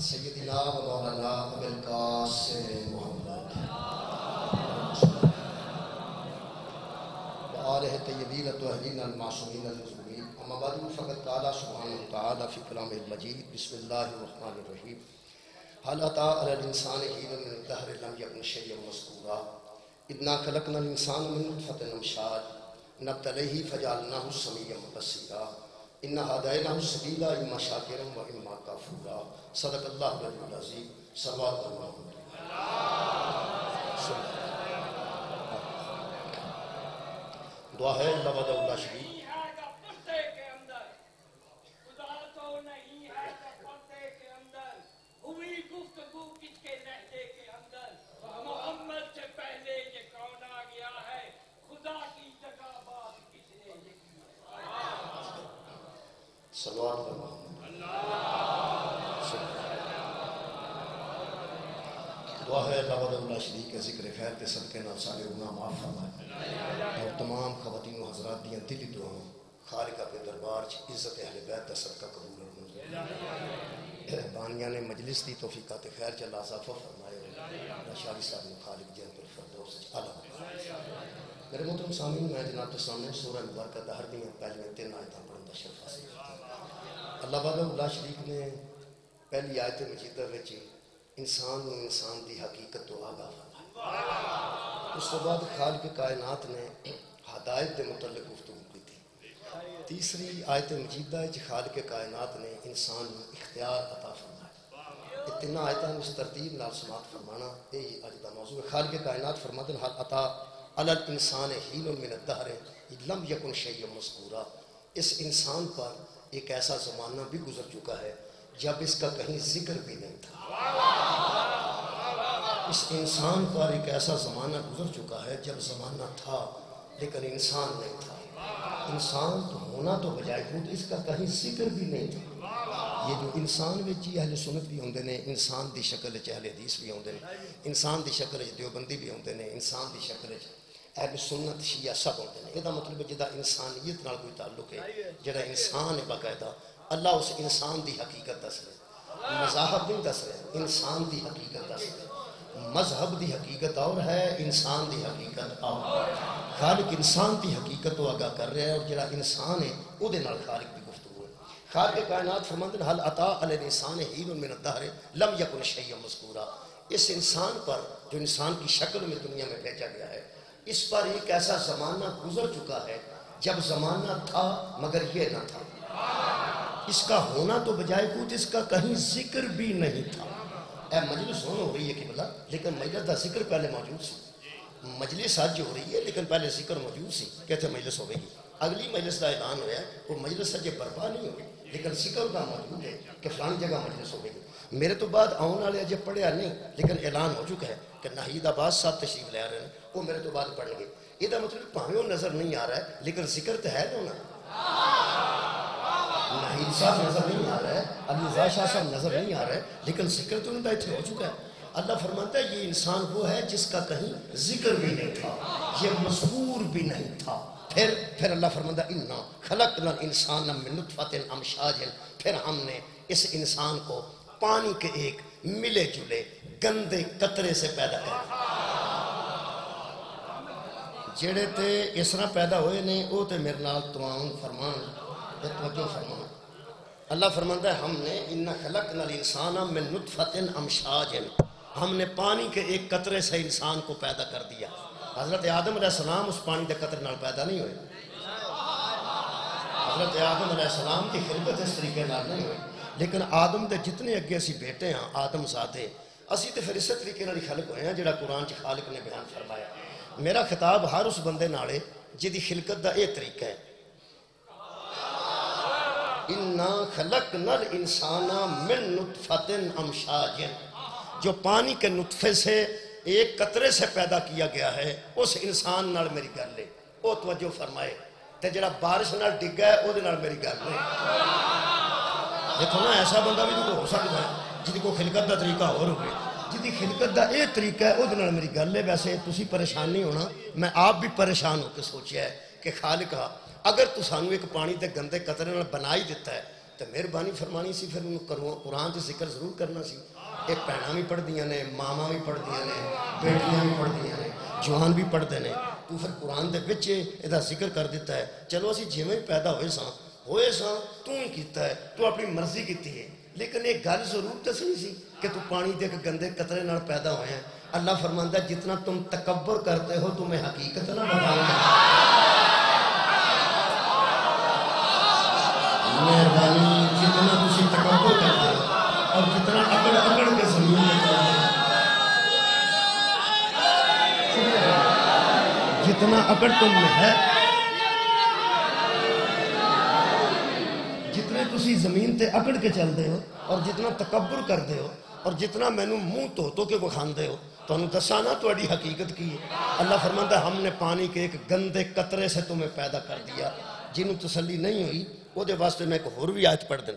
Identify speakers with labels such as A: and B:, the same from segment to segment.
A: سیدنا و مولانا ابو القاسم محمد وآلہ الطیبین الطاہرین المعصومین المظلومین اما بعد فقد قال سبحانہ وتعالی فی کلامہ المجید بسم اللہ الرحمن الرحیم هل اتى على الانسان حين من الدهر لم يكن شيئا مذكورا انا خلقنا الانسان من نطفة امشاج نبتليه فجعلناه سميعا بصيرا ان هديناه السبيل اما شاكرا واما كفورا صدق اللہ العظیم صلوات اللہ دعا ہے اللہ وعدہ اللہ شریف صلوات اللہ دعا ہے اللہ وعدہ اللہ شریف کے ذکر خیر کے صدقے نال سارے گناہ معاف فرمائے اور تمام خواتین و حضرات دیاں دلی دعاؤں خالقہ کے دربار چ عزت اہل بیت دا صدقہ قبول اور منظور بانیاں نے مجلس دی توفیقات خیر چ اللہ اضافہ فرمائے شاہی صاحب نے خالق جنت الفردوس اعلی میرے محترم سامعین میں جناب کے سامنے سورہ مبارکہ دہر دیاں پہلے 3 آیتاں پڑھن دا شرف حاصل کیتا اللہ وعدہ اللہ شریف نے پہلی آیت مجیدہ وچ انسان و انسان دی حقیقت تو آگاہ فرمایا اس کے بعد خالق کائنات نے ہدایت دے متعلق گفتگو کی تھی تیسری آیت مجیدہ ہے خالق کائنات نے انسان کو اختیار عطا فرمایا یہ تین آیتاں اس ترتیب نال سماعت فرمانا یہی اج دا موضوع ہے خالق کائنات فرماتے ہیں حل عطا علی الانسان حین من الدہر لم یکن شیئا مذکورا اس انسان پر ایک ایسا زمانہ بھی گزر چکا ہے جب اس کا کہیں ذکر بھی نہیں تھا اس انسان پر ایک ایسا زمانہ گزر چکا ہے جب زمانہ تھا لیکن انسان نہیں تھا انسان تو ہونا تو بجائے خود اس کا کہیں ذکر بھی نہیں تھا یہ جو انسان وچ اہل سنت بھی ہوندے نے انسان دی شکل وچ اہل حدیث بھی ہوندے نے انسان دی شکل وچ دیوبندی بھی ہوندے نے انسان دی شکل وچ اہل سنت شیعہ سب ہوندے نے یہ مطلب جدا انسانیت نال کوئی تعلق ہے جڑا انسان ہے باقاعدہ اللہ اس انسان دی حقیقت دس رہے مذاہب نہیں دس رہے انسان دی حقیقت دس رہے مذہب دی حقیقت اور ہے انسان دی حقیقت اور خالق انسان دی حقیقت تو آگاہ کر رہے ہیں اور جڑا انسان ہے او دے نال خالق دی گفتگو ہے خالق کائنات فرماتے ہیں حل عطا علی الانسان حین من الدہر لم یکن شیئا مذکورا اس انسان پر جو انسان کی شکل میں دنیا میں بھیجا گیا ہے اس پر ایک ایسا زمانہ گزر چکا ہے جب زمانہ تھا مگر یہ نہ تھا اس کا ہونا تو بجائے کچھ اس کا کہیں ذکر بھی نہیں تھا اے مجلس ہو رہی ہے کہ بلا لیکن مجلس دا ذکر پہلے موجود سی مجلس آج ہو رہی ہے لیکن پہلے ذکر موجود سی کہتے مجلس ہوئے گی اگلی مجلس دا اعلان ہویا ہے وہ مجلس اجے برپا نہیں ہوئی لیکن ذکر دا موجود ہے کہ فلانی جگہ مجلس ہوئے گی میرے تو بعد آن والے اجے پڑھیا نہیں لیکن اعلان ہو چکا ہے کہ ناہید آباد صاحب تشریف لے رہے ہیں وہ میرے تو بعد پڑھیں گے یہ دا مطلب پاہمیں وہ نظر نہیں آ رہا ہے لیکن ذکر تو ہے نا ناہید صاحب نظر نہیں آ رہا ہے علی رضا شاہ صاحب نظر نہیں آ رہا ہے لیکن ذکر تو ان کا اتنے ہو چکا ہے اللہ فرماتا ہے یہ انسان وہ ہے جس کا کہیں ذکر بھی نہیں تھا یہ مذکور بھی نہیں تھا پھر اللہ فرماتا ہے انا خلقنا الانسان من نطفۃ امشاج پھر ہم نے اس انسان کو پانی کے ایک ملے جلے گندے قطرے سے پیدا کیا جڑے تے اس طرح پیدا ہوئے نے وہ تے میرے نال تعاون فرمان توجہ فرمان اللہ فرماتا ہے ہم نے انا خلقنا الانسان من نطفۃ امشاج ہم نے پانی کے ایک قطرے سے انسان کو پیدا کر دیا حضرت آدم علیہ السلام اس پانی کے قطرے نال پیدا نہیں ہوئے حضرت آدم علیہ السلام کی خلقت اس طریقے نال نہیں ہوئی لیکن آدم دے جتنے اگے اسی بیٹے ہیں آدم زادے اسی تے پھر اس طریقے نال خلق ہوئے ہیں جڑا قرآن چ خالق نے بیان فرمایا میرا خطاب ہر اس بندے نالے جدی خلقت دا یہ طریقہ ہے اِنَّا خَلَقْنَا الْإِنسَانَ مِن نُطْفَةٍ أَمْشَاجٍ، جو پانی کے نطفے سے ایک قطرے سے پیدا کیا گیا ہے اس انسان نال میری گل ہے. وہ توجہ فرمائے تے جڑا بارش نال ڈگا ہے وہ نال میری گل ہے. دیکھو نا ایسا بندہ بھی تو ہو سکتا ہے جی کو خلقت دا طریقہ اور ہوئے، جی خلقت دا یہ طریقہ ہے وہ نال میری گل ہے. ویسے تسی پریشان نہیں ہونا، میں آپ بھی پریشان ہو کے سوچیا ہے کہ خالقہ اگر تو سانو ایک پانی دے گندے قطرے نال بنا ہی دیتا ہے تو مہربانی فرمانی سی پھر انہوں قرآن سے ذکر ضرور کرنا سی. ایک بہناں بھی پڑھ دیاں نے، ماما بھی پڑھ دیاں نے، بیٹیاں بھی پڑھ دیاں نے، جوان بھی پڑھ دے نے. تو پھر قرآن دے وچ ادا ذکر کر دیتا ہے. چلو اسی جویں پیدا ہوئے ساں تو ہی کیتا ہے، تو اپنی مرضی کیتی ہے، لیکن ایک گل ضرور تو صحیح سی کہ تو پانی دے کے گندے قطرے نال پیدا ہوئے ہیں. اللہ فرماندا ہے جتنا تم تکبر کرتے ہو تمہیں حقیقت نہ بتاؤں گا. مہربانی جتنا تسی تکبر کرتے ہو اور جتنا اکڑ کے زمین میں چلتے ہو، جتنا اکڑ تم میں ہے، جتنے تسی زمین تے اکڑ کے چلتے ہو اور جتنا تکبر کرتے ہو اور جتنا میں نوں منہ تو کے بخاندے ہو، تو انہوں دسا نا تہاڈی حقیقت کی ہے. اللہ فرماندا ہے ہم نے پانی کے ایک گندے قطرے سے تمہیں پیدا کر دیا. جنہوں تسلی نہیں ہوئی وہ دے واسطے میں ایک اور بھی آیت پڑھ دیں.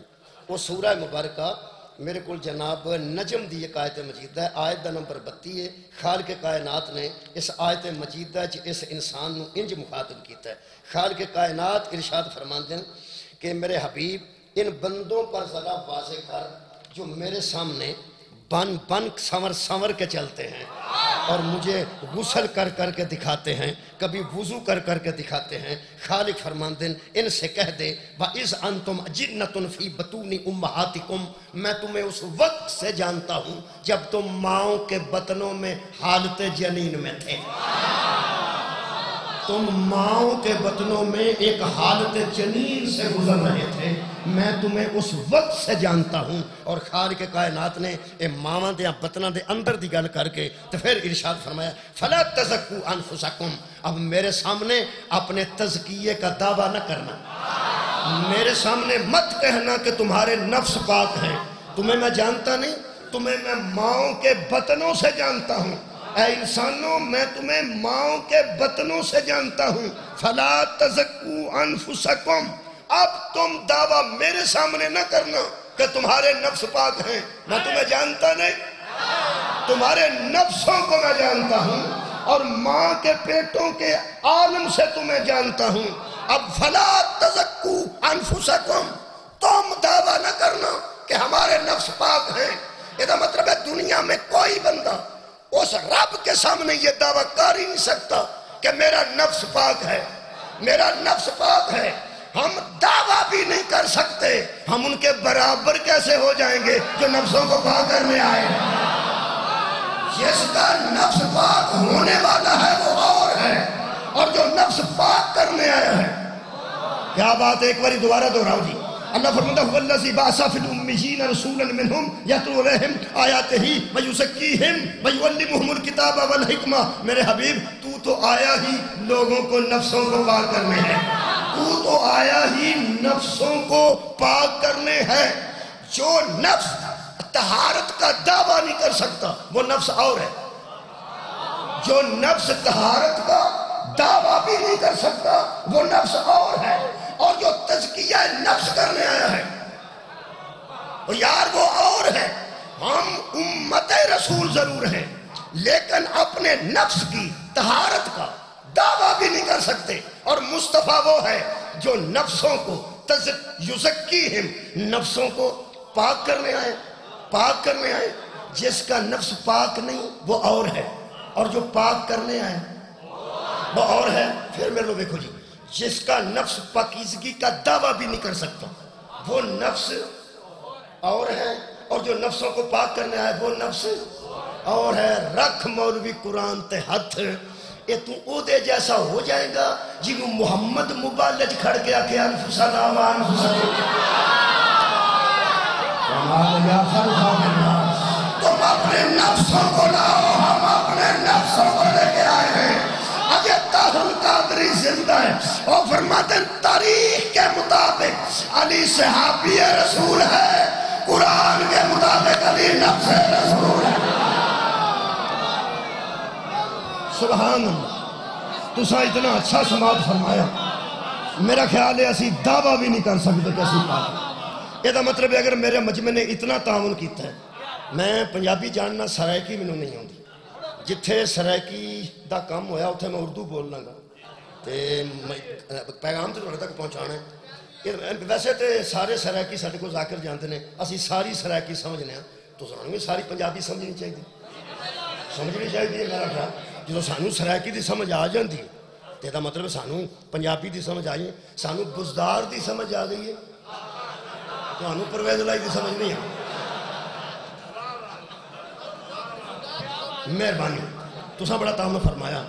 A: وہ سورہ مبارکہ میرے کو جناب نجم دی ایک آیت مجیدہ ہے، آیت دا نمبر 32 ہے. خالق کائنات نے اس آیت مجیدہ اس انسان نو انج مخاطب کیتا ہے. خالق کائنات ارشاد فرماندے ہیں کہ میرے حبیب ان بندوں پر ذرا واضح کر جو میرے سامنے بن سنور کے چلتے ہیں اور مجھے غسل کر کے دکھاتے ہیں، کبھی وضو کر کے دکھاتے ہیں. خالق فرماندے ان سے کہہ دے وَإِذْ أَنْتُمْ جِنَّةٌ فِي بَطُونِ أُمَّهَاتِكُمْ، میں تمہیں اس وقت سے جانتا ہوں جب تم ماؤں کے بطنوں میں حالت جنین میں تھے. تم ماؤں کے بطنوں میں ایک حالت جنین سے گزر رہے تھے، میں تمہیں اس وقت سے جانتا ہوں. اور خالق کائنات نے اے ماواں دے بطناں دے اندر دی گل کر کے تو پھر ارشاد فرمایا فلا تزکوا انفسکم، اب میرے سامنے اپنے تزکیے کا دعویٰ نہ کرنا، میرے سامنے مت کہنا کہ تمہارے نفس پاک ہیں. تمہیں میں جانتا نہیں، تمہیں میں ماؤں کے بطنوں سے جانتا ہوں. اے انسانوں میں تمہیں ماؤں کے بطنوں سے جانتا ہوں. فلا تزکوا انفسکم، اب تم دعویٰ میرے سامنے نہ کرنا کہ تمہارے نفس پاک ہیں. میں تمہیں جانتا نہیں، تمہارے نفسوں کو میں جانتا ہوں اور ماں کے پیٹوں کے عالم سے تمہیں جانتا ہوں. اب فلا تزکوا انفسکم، تم دعویٰ نہ کرنا کہ ہمارے نفس پاک ہیں. یہ مطلب ہے دنیا میں کوئی بندہ اس رب کے سامنے یہ دعویٰ کر ہی نہیں سکتا کہ میرا نفس پاک ہے، میرا نفس پاک ہے. ہم دعویٰ بھی نہیں کر سکتے، ہم ان کے برابر کیسے ہو جائیں گے جو نفسوں کو پاک کرنے آئے. جس کا نفس پاک ہونے والا ہے وہ اور ہے، اور جو نفس پاک کرنے آیا ہے. کیا بات ہے، ایک باری دوبارہ دہراؤ جی. اللہ فرماتا ہے الذی بعث فی الامیین رسولا منہم یتلو علیہم آیاتہ ویزکیہم ویعلمہم الکتاب والحکمہ. میرے حبیب تو آیا ہی لوگوں کو نفسوں کو پاک کرنے ہے، تو آیا ہی نفسوں کو پاک کرنے ہے. جو نفس طہارت کا دعویٰ نہیں کر سکتا وہ نفس اور ہے، جو نفس طہارت کا دعویٰ بھی نہیں کر سکتا وہ نفس اور ہے. اور جو تزکیہ نفس کرنے آیا ہے اور یار وہ اور ہے. ہم امت رسول ضرور ہیں لیکن اپنے نفس کی طہارت کا دعویٰ بھی نہیں کر سکتے. اور مصطفیٰ وہ ہے جو نفسوں کو یزکیہم، نفسوں کو پاک کرنے آئے، پاک کرنے آئے. جس کا نفس پاک نہیں وہ اور ہے، اور جو پاک کرنے آئے وہ اور ہے. پھر میرے لوگ دیکھو جی، جس کا نفس پاکیزگی کا دعویٰ بھی نہیں کر سکتا وہ نفس اور ہے، اور جو نفسوں کو پاک کرنے آئے وہ نفس اور ہے. رکھ مولوی قرآن تے ہاتھ، اے تو او دے جیسا ہو جائے گا جنہوں محمد مبالج کھڑ کے آکے انفسنا و انفسکم. تم اپنے نفسوں کو لاؤ، ہم اپنے نفسوں کو لے کے آئے ہیں. اجے طاہر القادری زندہ ہے اور فرماتے ہیں تاریخ کے کے مطابق علی صحابی رسول ہے، قرآن کے مطابق علی نفس رسول ہے۔ سبحان اللہ، تسا اتنا اچھا سماعت فرمایا، میرا خیال ہے اسی دعویٰ بھی نہیں کر سکتے کہ اسی پاک۔ یہ مطلب ہے اگر میرے مجمع نے اتنا تعاون کیتا ہے، میں پنجابی جاننا سرائکی میں نہیں ہوندی، جتھے سرائکی دا کام ہویا اتھے میں اردو بولنا گا تے پیغام تے تھوڑے تک پہنچانا ہے۔ ویسے تے سارے سرائکی ساڈے کو ذاکر جانتے ہیں، اسی ساری سرائکی سمجھنے ہیں، تو سانوں ساری پنجابی سمجھنی چاہیے، سمجھنی چاہیے میرا خیال۔ جدوں سانوں سرائکی دی سمجھ آ جاندی ہے تے دا مطلب سانوں پنجابی دی سمجھ آئی ہے، سانوں بزدار دی سمجھ آ گئی ہے، تو سانوں پرویز لائی دی سمجھ نہیں ہے۔ مہربانی تساں بڑا تعاون فرمایا۔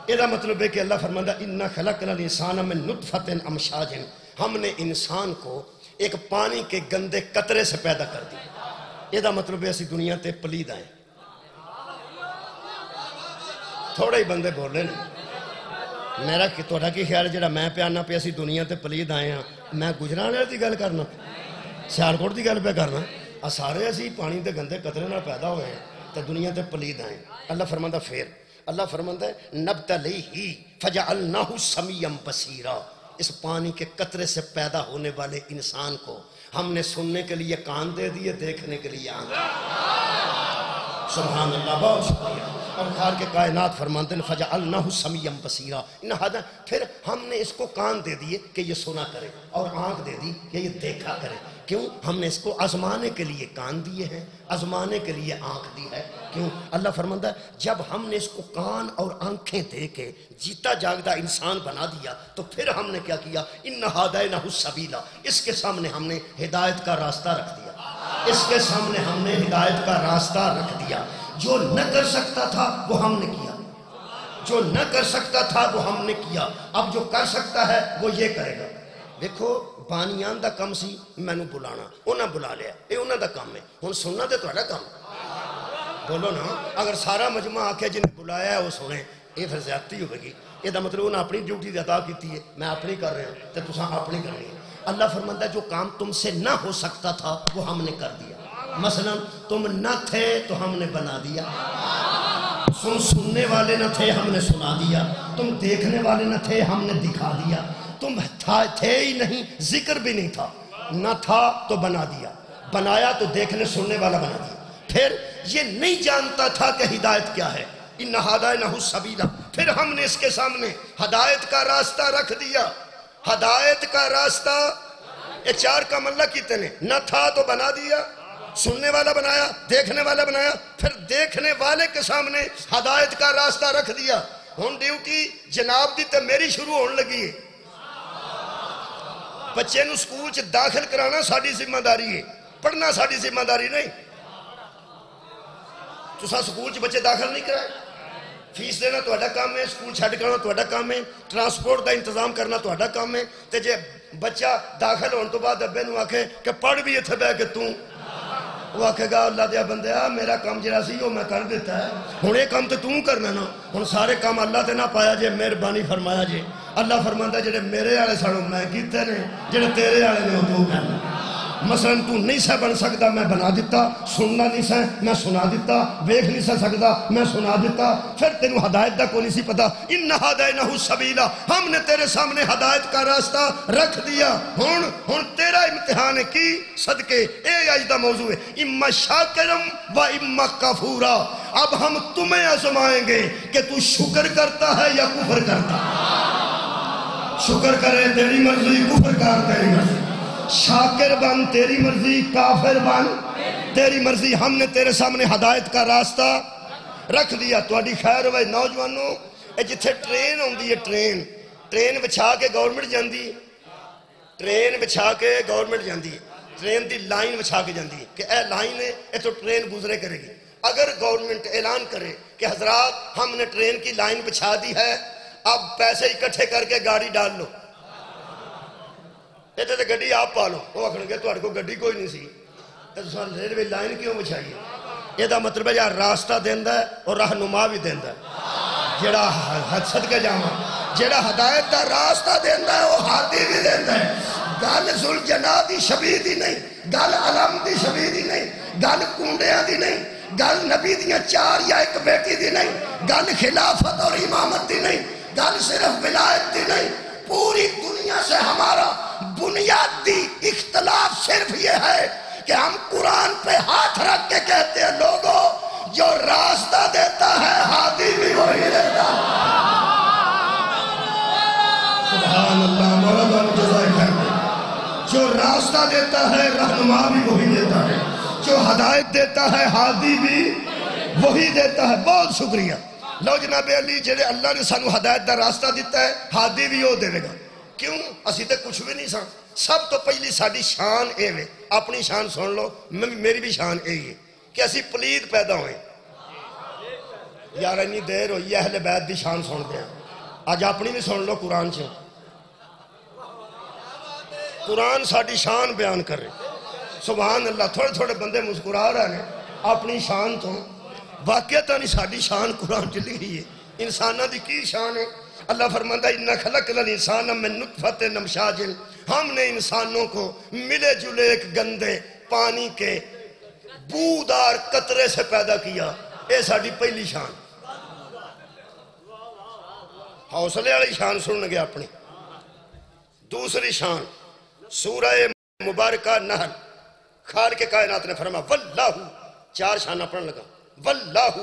A: یہ مطلب ہے کہ اللہ فرماتا اِنَّا خَلَقْنَا الْإِنسَانَ مِن نُطْفَةٍ أَمْشَاجٍ، ہم نے انسان کو ایک پانی کے گندے قطرے سے پیدا کر دیا۔ یہ مطلب ہے اسی دنیا تے پلید آئیں، تھوڑے ہی بندے بول رہے ہیں۔ میرا توڑا کی خیال جڑا میں پیانا پہ اسی دنیا تے پلید آئے ہیں، میں گجرانے دی گل کرنا، سیالکوٹ دی گل پہ کرنا، سارے اسی پانی دے گندے قطرے نال پیدا ہوئے ہیں تو دنیا تے پلید آئیں۔ اللہ فرماتا پھر اللہ فرماتا ہے نبتلیہ فجعلناہ سمیعا بصیرا، اس پانی کے قطرے سے پیدا ہونے والے انسان کو ہم نے سننے کے لیے کان دے دیے، دیکھنے کے لیے آنکھ۔ سبحان اللہ، بہت شکریہ۔ اور خار کے کائنات فرماتے ہیں فجعلناہ سمیعا بصیرا، پھر ہم نے اس کو کان دے دیے کہ یہ سنا کرے، اور آنکھ دے دی کہ یہ دیکھا کرے۔ کیوں؟ ہم نے اس کو آزمانے کے لیے کان دیے ہیں، آزمانے کے لیے آنکھ دی ہے۔ کیوں؟ اللہ فرماتا ہے جب ہم نے اس کو کان اور آنکھیں دے کے جیتا جاگتا انسان بنا دیا تو پھر ہم نے کیا کیا؟ اِنَّ هَدَيْنَاهُ السَّبِيلَ، اس کے سامنے ہم نے ہدایت کا راستہ رکھ دیا، اس کے سامنے ہم نے ہدایت کا راستہ رکھ دیا۔ جو نہ کر سکتا تھا وہ ہم نے کیا، جو نہ کر سکتا تھا وہ ہم نے کیا، اب جو کر سکتا ہے وہ یہ کرے گا۔ دیکھو بانیان دا کم سی میں نو بلانا، انہاں بلا لیا، یہ انہاں دا کام ہے، ہن سننا تے تہاڈا کام بولو نا۔ اگر سارا مجمع آکھے جن بلایا ہے وہ سنے، یہ پھر زیادتی ہوئے گی۔ یہ دا مطلب انہاں اپنی ڈیوٹی دی ادا کیتی ہے، میں اپنی کر رہا ہوں تے تساں اپنی کرنی ہے۔ اللہ فرماتا ہے جو کام تم سے نہ ہو سکتا تھا وہ ہم نے کر دیا۔ مثلا تم نہ تھے تو ہم نے بنا دیا، تم سننے والے نہ تھے ہم نے سنا دیا، تم دیکھنے والے نہ تھے ہم نے دکھا دیا، تم تھے ہی نہیں، ذکر بھی نہیں تھا، نہ تھا تو بنا دیا، بنایا تو دیکھنے سننے والا بنا دیا۔ پھر یہ نہیں جانتا تھا کہ ہدایت کیا ہے، اِنَّ هَدَيْنَاهُ السَّبِيلَ، پھر ہم نے اس کے سامنے ہدایت کا راستہ رکھ دیا۔ ہدایت کا راستہ، یہ چار کام اللہ کیتے نے، نہ تھا تو بنا دیا، سننے والا بنایا، دیکھنے والا بنایا، پھر دیکھنے والے کے سامنے ہدایت کا راستہ رکھ دیا۔ ہن ڈیوٹی جناب دی تے میری شروع ہونے لگی ہے۔ بچے نو سکول چ داخل کرانا ساڈی ذمہ داری ہے، پڑھنا ساڈی ذمہ داری نہیں۔ تساں سکول چ بچے داخل نہیں کرائے، فیس دینا تہاڈا کام ہے، سکول چھڈ کے آنا تہاڈا کام ہے، ٹرانسپورٹ دا انتظام کرنا تہاڈا کام ہے۔ تے جے بچہ داخل ہونے تو بعد ابے نو آکھے کہ پڑھ بھی اتھے بیٹھ کے توں، وہ آکھے گا اللہ دیا بندیا میرا کام جڑا سی وہ میں کر دیتا ہے، ہن یہ کام تے توں کرنا نا۔ ہن سارے کام اللہ تے نہ پایا جے، مہربانی فرمایا جے۔ اللہ فرماندا جڑے میرے والے سانو میں کیتے نے، جڑے تیرے والے نے تو کرنا۔ مثلا تو نہیں سہ بن سکتا میں بنا دیتا، سننا نہیں سہ میں سنا دیتا، ویکھ نہیں سہ سکتا میں سنا دیتا، پھر تینوں ہدایت دا کو نہیں سی پتا۔ اِنَّ هَدَيْنَاهُ السَّبِيلَ، ہم نے تیرے سامنے ہدایت کا راستہ رکھ دیا۔ ہن تیرا امتحان ہے کی صدقے، اے آج دا موضوع ہے، اِمَّا شَاكِرًا وَإِمَّا كَفُورًا، اب ہم تمہیں آزمائیں گے کہ تو شکر کرتا ہے یا کفر کرتا ہے۔ شکر کرے تیری مرضی، کفر کر تیری مرضی، شاکر بن تیری مرضی، کافر بن تیری مرضی۔ ہم نے تیرے سامنے ہدایت کا راستہ رکھ دیا۔ تہاڈی خیر ہوئے نوجوانوں، اے جتھے ٹرین ہوندی ہے، ٹرین بچھا کے گورنمنٹ جاندی، ٹرین بچھا کے گورنمنٹ جاندی، ٹرین دی لائن بچھا کے جاندی کہ اے لائن ہے، اے تو ٹرین گزرے کرے گی۔ اگر گورنمنٹ اعلان کرے کہ حضرات ہم نے ٹرین کی لائن بچھا دی ہے، اب پیسے اکٹھے کر کے گاڑی ڈال لو، اتنے تو گڈی آپ پالو، وہ آخر گے تہاڈے کو گڈی کوئی نہیں سی، تو ریلوے لائن کیوں بچھائیے؟ یہ مطلب ہے یار راستہ دیندا ہے اور رہنما بھی دیندا ہے، جڑا صدقے جاواں، جڑا ہدایت دا راستہ دیندا ہے وہ ہادی بھی دیندا ہے۔ گل ذوالجناح دی شبیہ دی نہیں، گل علم دی شبیہ دی نہیں، گل کنڈیاں دی نہیں، گل نبی دیاں 4 یا 1 بیٹی دی نہیں، گل خلافت اور امامت دی نہیں، گل صرف ولایت دی نہیں. پوری دنیا سے ہمارا بنیادی اختلاف صرف یہ ہے کہ ہم قرآن پہ ہاتھ رکھ کے کہتے ہیں لوگوں جو راستہ دیتا ہے ہادی بھی وہی دیتا ہے. سبحان اللہ، مولانا جزائے خیر. جو راستہ دیتا ہے رہنما بھی وہی دیتا ہے، جو ہدایت دیتا ہے ہادی بھی وہی دیتا ہے. بہت شکریہ. لو جناب علی جڑے اللہ نے سانو ہدایت دا راستہ دیتا ہے ہادی بھی وہ دے گا. کیوں؟ اسی تے کچھ بھی نہیں سان. سب تو پہلی ساڈی شان اے وے. اپنی شان سن لو، میری بھی شان اے ہے کہ اسی پلید پیدا ہوئے. یار انی دیر ہوئی اہل بیت دی شان سن دیا، آج اپنی بھی سن لو. قرآن سے قرآن ساڈی شان بیان کر رہے. سبحان اللہ. تھوڑے تھوڑے بندے مسکرا رہے ہیں اپنی شان تو. واقعتا نہیں ساڈی شان قرآن چ لکھی ہے. انسانہ دی کی شان ہے؟ اللہ فرماتا ہے اِنَّا خَلَقْنَا الْإِنسَانَ مِن نُطْفَةٍ أَمْشَاجٍ. ہم نے انسانوں کو ملے جلے ایک گندے پانی کے بودار قطرے سے پیدا کیا. اے ساڈی پہلی شان. حوصلے والی شان سن گیا اپنی. دوسری شان سورہ مبارکہ نحل. خالق کائنات نے فرمایا واللہ، 4 شانہ پڑھنے لگا. واللہ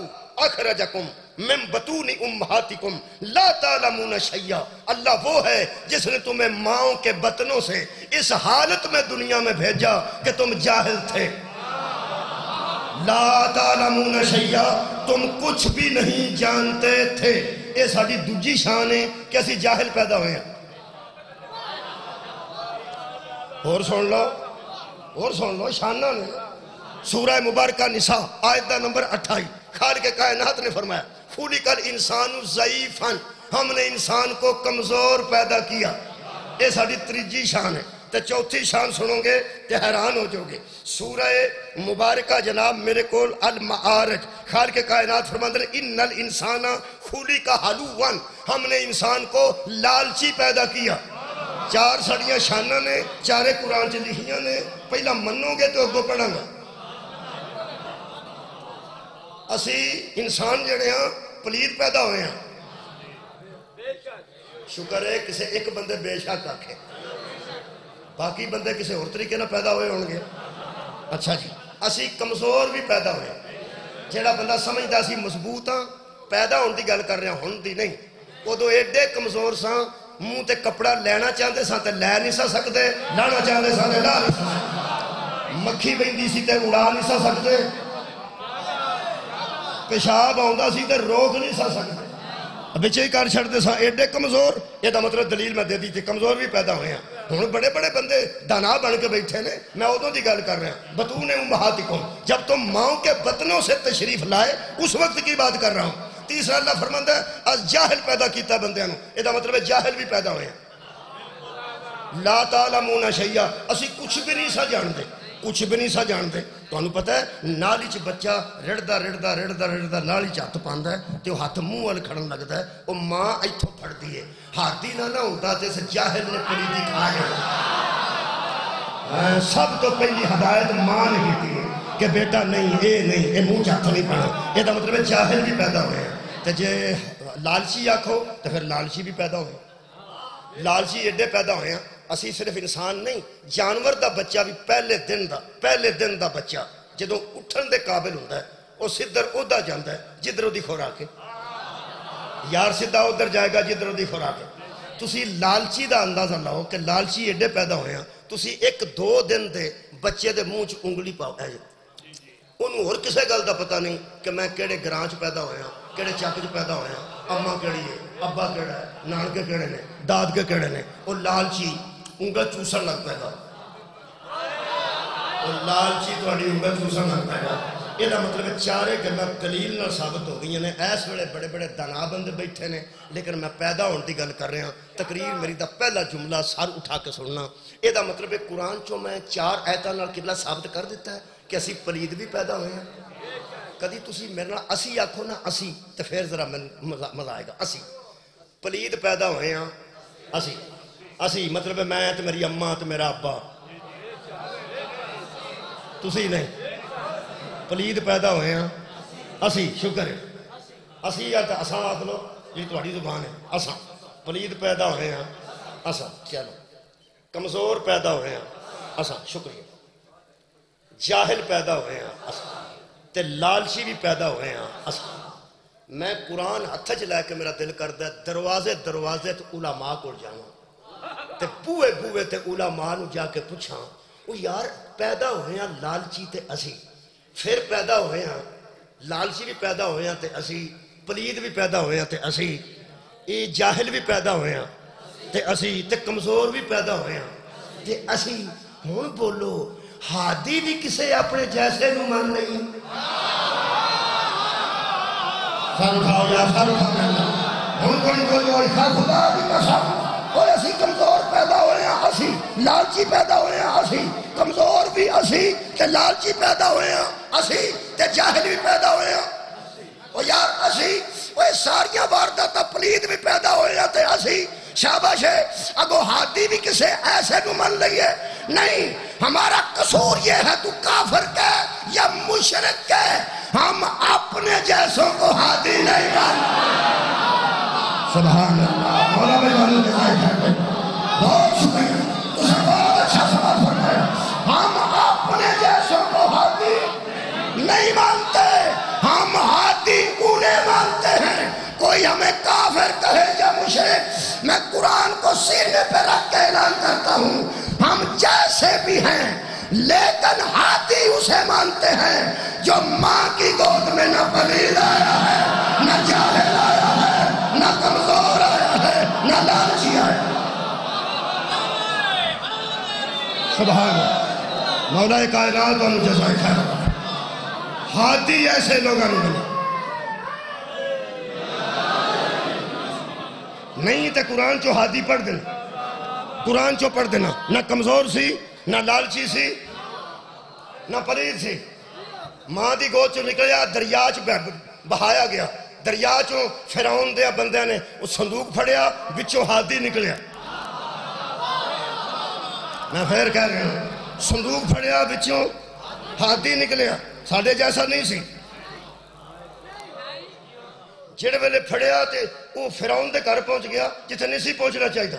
A: اخرجکم من بطون امہاتکم لا تعلمون شیئا. اللہ وہ ہے جس نے تمہیں ماؤں کے بطنوں سے اس حالت میں دنیا میں بھیجا کہ تم جاہل تھے. لا تعلمون شیئا، تم کچھ بھی نہیں جانتے تھے. یہ ساری دوجی شان ہے کہ اسی جاہل پیدا ہوئے ہیں. اور سن لو شانہ نے. سورہ مبارکہ نساء آیت نمبر 28. خالق کائنات نے فرمایا خلق الانسان ضعیفا، ہم نے انسان کو کمزور پیدا کیا. یہ ساری تیجی شان ہے. تو چوتھی شان سنو گے تو حیران ہو جاؤ گے. سورہ مبارکہ جناب میرے کول المعارج. خالق کائنات فرماتے ہیں ان الانسان خلق حلوا، ہم نے انسان کو لالچی پیدا کیا. 4 سڑیاں شانہ نے 4 قرآن چ لکھیاں نے. پہلا منو گے تو اگو پڑھاں گا. اسی انسان جڑے ہیں پلید پیدا ہوئے ہیں. شکر ہے کسے ایک بندے بے شک آکھے، باقی بندے کسے اور طریقے نہ پیدا ہوئے ہوں گے. اچھا جی. اسی کمزور بھی پیدا ہوئے. جڑا بندہ سمجھتا اسی مضبوط ہاں، پیدا ہونے دی گل کر رہے ہیں ہن دی نہیں. ادو ایڈے کمزور ساں منہ تے کپڑا لینا چاہتے ساں تے لے نہیں سا سکتے، لانا چاہتے ساں تے لا نہیں سا سکتے. مکھی بہندی سی تے اڑا نہیں سا سکتے، پیشاب آؤندا سی تے روک نہیں سا سکتے. بچے ہی کر چھڑتے ساں ایڈے کمزور. یہ دا مطلب دلیل میں دے دی تھی کمزور بھی پیدا ہوئے ہیں. ہن بڑے بڑے بندے دانا بن کے بیٹھے نے. میں ادوں دی گل کر رہا ہوں بطون امہاتکم، جب تم ماؤں کے بطنوں سے تشریف لائے اس وقت کی بات کر رہا ہوں. تیسرا اللہ فرماتا ہے از جاہل پیدا کیتا بندیاں نو. یہ دا مطلب ہے جاہل بھی پیدا ہوئے ہیں. لا تعلمون شیئا، اسی کچھ بھی نہیں سا جانتے. کچھ بھی نہیں سا جانتے. تو انہوں پتہ ہے نالی چ بچہ رڑدا نالی چ ہاتھ پاندا ہے تے وہ ہاتھ منہ وال کھڑن لگدا ہے. وہ ماں ایتھوں پھڑدی ہے. ہاتھ ہی نہ ہوندا تے اس جاہل نے پلیدی کھا جانا. سب تو پہلی ہدایت ماں نے کی ہے کہ بیٹا نہیں اے منہ چ ہاتھ نہیں پانا. یہ مطلب ہے جاہل بھی پیدا ہوئے ہیں. تے جے لالچی آکھو تو پھر لالچی بھی پیدا ہوئے. لالچی ایڈے پیدا ہوئے ہیں. اسی صرف انسان نہیں، جانور دا بچہ بھی پہلے دن دا بچہ جدوں اٹھن دے قابل ہوتا ہے وہ سدھر اودا جاندا ہے جدھر دی خوراک ہے. یار سدھا ادھر جائے گا جدھر دی خوراک ہے. تسی لالچی دا اندازہ لاؤ کہ لالچی ایڈے پیدا ہوئے ہیں. تسی 1-2 دن دے بچے دے منہ چ انگلی پاؤ ہے انہوں اور کسے گل دا پتہ نہیں کہ میں کیڑے گراں چ پیدا ہویا، کیڑے چک چ پیدا ہویا، اماں کیڑی ہے، ابا کیڑا ہے، نانکے کیڑے نے، داد کے کیڑے نے. وہ لالچی انگل چوسن لگ پائے گا. وہ لالچی تھوڑی انگل چوسن لگ پائے گا. یہ مطلب 4 گلاں دلیل نال ثابت ہو گئی ہیں. اس ویلے بڑے بڑے دانا بندے بیٹھے نے لیکن میں پیدا ہونے کی گل کر رہا. تقریر میری دا پہلا جملہ سر اٹھا کے سننا. یہ مطلب ہے قرآن چوں میں 4 آیتاں نال قبلہ ثابت کر دیتا ہے کہ اسی پلید بھی پیدا ہوئے ہیں. کدی تسی میرے نال اسی آکھو نا اسی تو پھر ذرا مزہ آئے گا. اسی پلید پیدا ہوئے ہیں. اسی مطلب ہے میں تو میری اماں تو میرا ابا، تسی نہیں، پلید پیدا ہوئے ہیں اسی، شکر ہے اسی یا تو اساں آکھ لو یہ تہاڈی زبان ہے، اساں پلید پیدا ہوئے ہیں اساں، چلو کمزور پیدا ہوئے ہیں اساں، شکریہ جاہل پیدا ہوئے ہیں اساں تے لالچی بھی پیدا ہوئے ہیں اساں۔ میں قرآن ہتھ چ لے کے میرا دل کردا ہے دروازے دروازے تے علماء کو جاواں تے بوئے بوئے تے علماء نو جا کے پوچھاں وہ یار پیدا ہوئے ہیں لالچی تے اسی، پھر پیدا ہوئے ہیں لالچی بھی پیدا ہوئے ہیں تے اسی، پلید بھی پیدا ہوئے ہیں تے اسی، یہ جاہل بھی پیدا ہوئے ہیں تے اسی، تے کمزور بھی پیدا ہوئے ہیں تے اسی۔ ہن بولو ہادی بھی کسے اپنے جیسے نو مان نہیں؟ سر اٹھاؤ یا سر اٹھاؤ ہن کوئی بولو خدا دی قسم اور اسی کمزور پیدا ہوئے ہیں اسی، لالچی پیدا ہوئے ہیں اسی، کمزور بھی اسی تے لالچی پیدا ہوئے ہیں اسی تے جاہل بھی پیدا ہوئے ہیں او یار اسی، وہ ساریاں وارداتاں پلید بھی پیدا ہوئے ہیں تے اسی، شاباش ہے اگو ہادی بھی کسے ایسے نو من لئیے نہیں۔ ہمارا قصور یہ ہے تو کافر کہے یا مشرک کہے، ہم اپنے جیسوں کو ہادی نہیں مانتے۔ سبحان اللہ، مولا بھائی والوں کے آئے ہیں بہت شکریہ، تُسے بہت اچھا سوال فرمایا۔ ہم اپنے جیسوں کو ہادی نہیں مانتے، ہم ہادی انہیں مانتے ہیں۔ کوئی ہمیں کافر کہے یا مشرک، میں قرآن کو سینے پہ رکھ کے اعلان کرتا ہوں ہم جیسے بھی ہیں لیکن ہادی اسے مانتے ہیں جو ماں کی گود میں نہ پلید آیا ہے، نہ جاہل آیا ہے، نہ کمزور آیا ہے، نہ لالچی آیا ہے۔ سبحان اللہ، مولا کائنات اور جزائے خیر۔ ہادی ایسے لوگوں نے بنے نہیں تے قرآن چو ہادی پڑھ دینا، قرآن چو پڑھ دینا، نہ کمزور سی، نہ لالچی سی، نہ پلید سی، ماں دی گود چو نکلیا دریا چ بہایا گیا، دریا چو فرعون دیا بندے نے اس صندوق پھڑیا بچوں ہادی نکلیا، میں پھر کہہ رہا ہوں صندوق پھڑیا بچوں ہادی نکلیا، ساڑھے جیسا نہیں سی، جڑے ویلے پھڑیا تے وہ فرعون دے گھر پہنچ گیا جتنے نہیں سی پہنچنا چاہیے،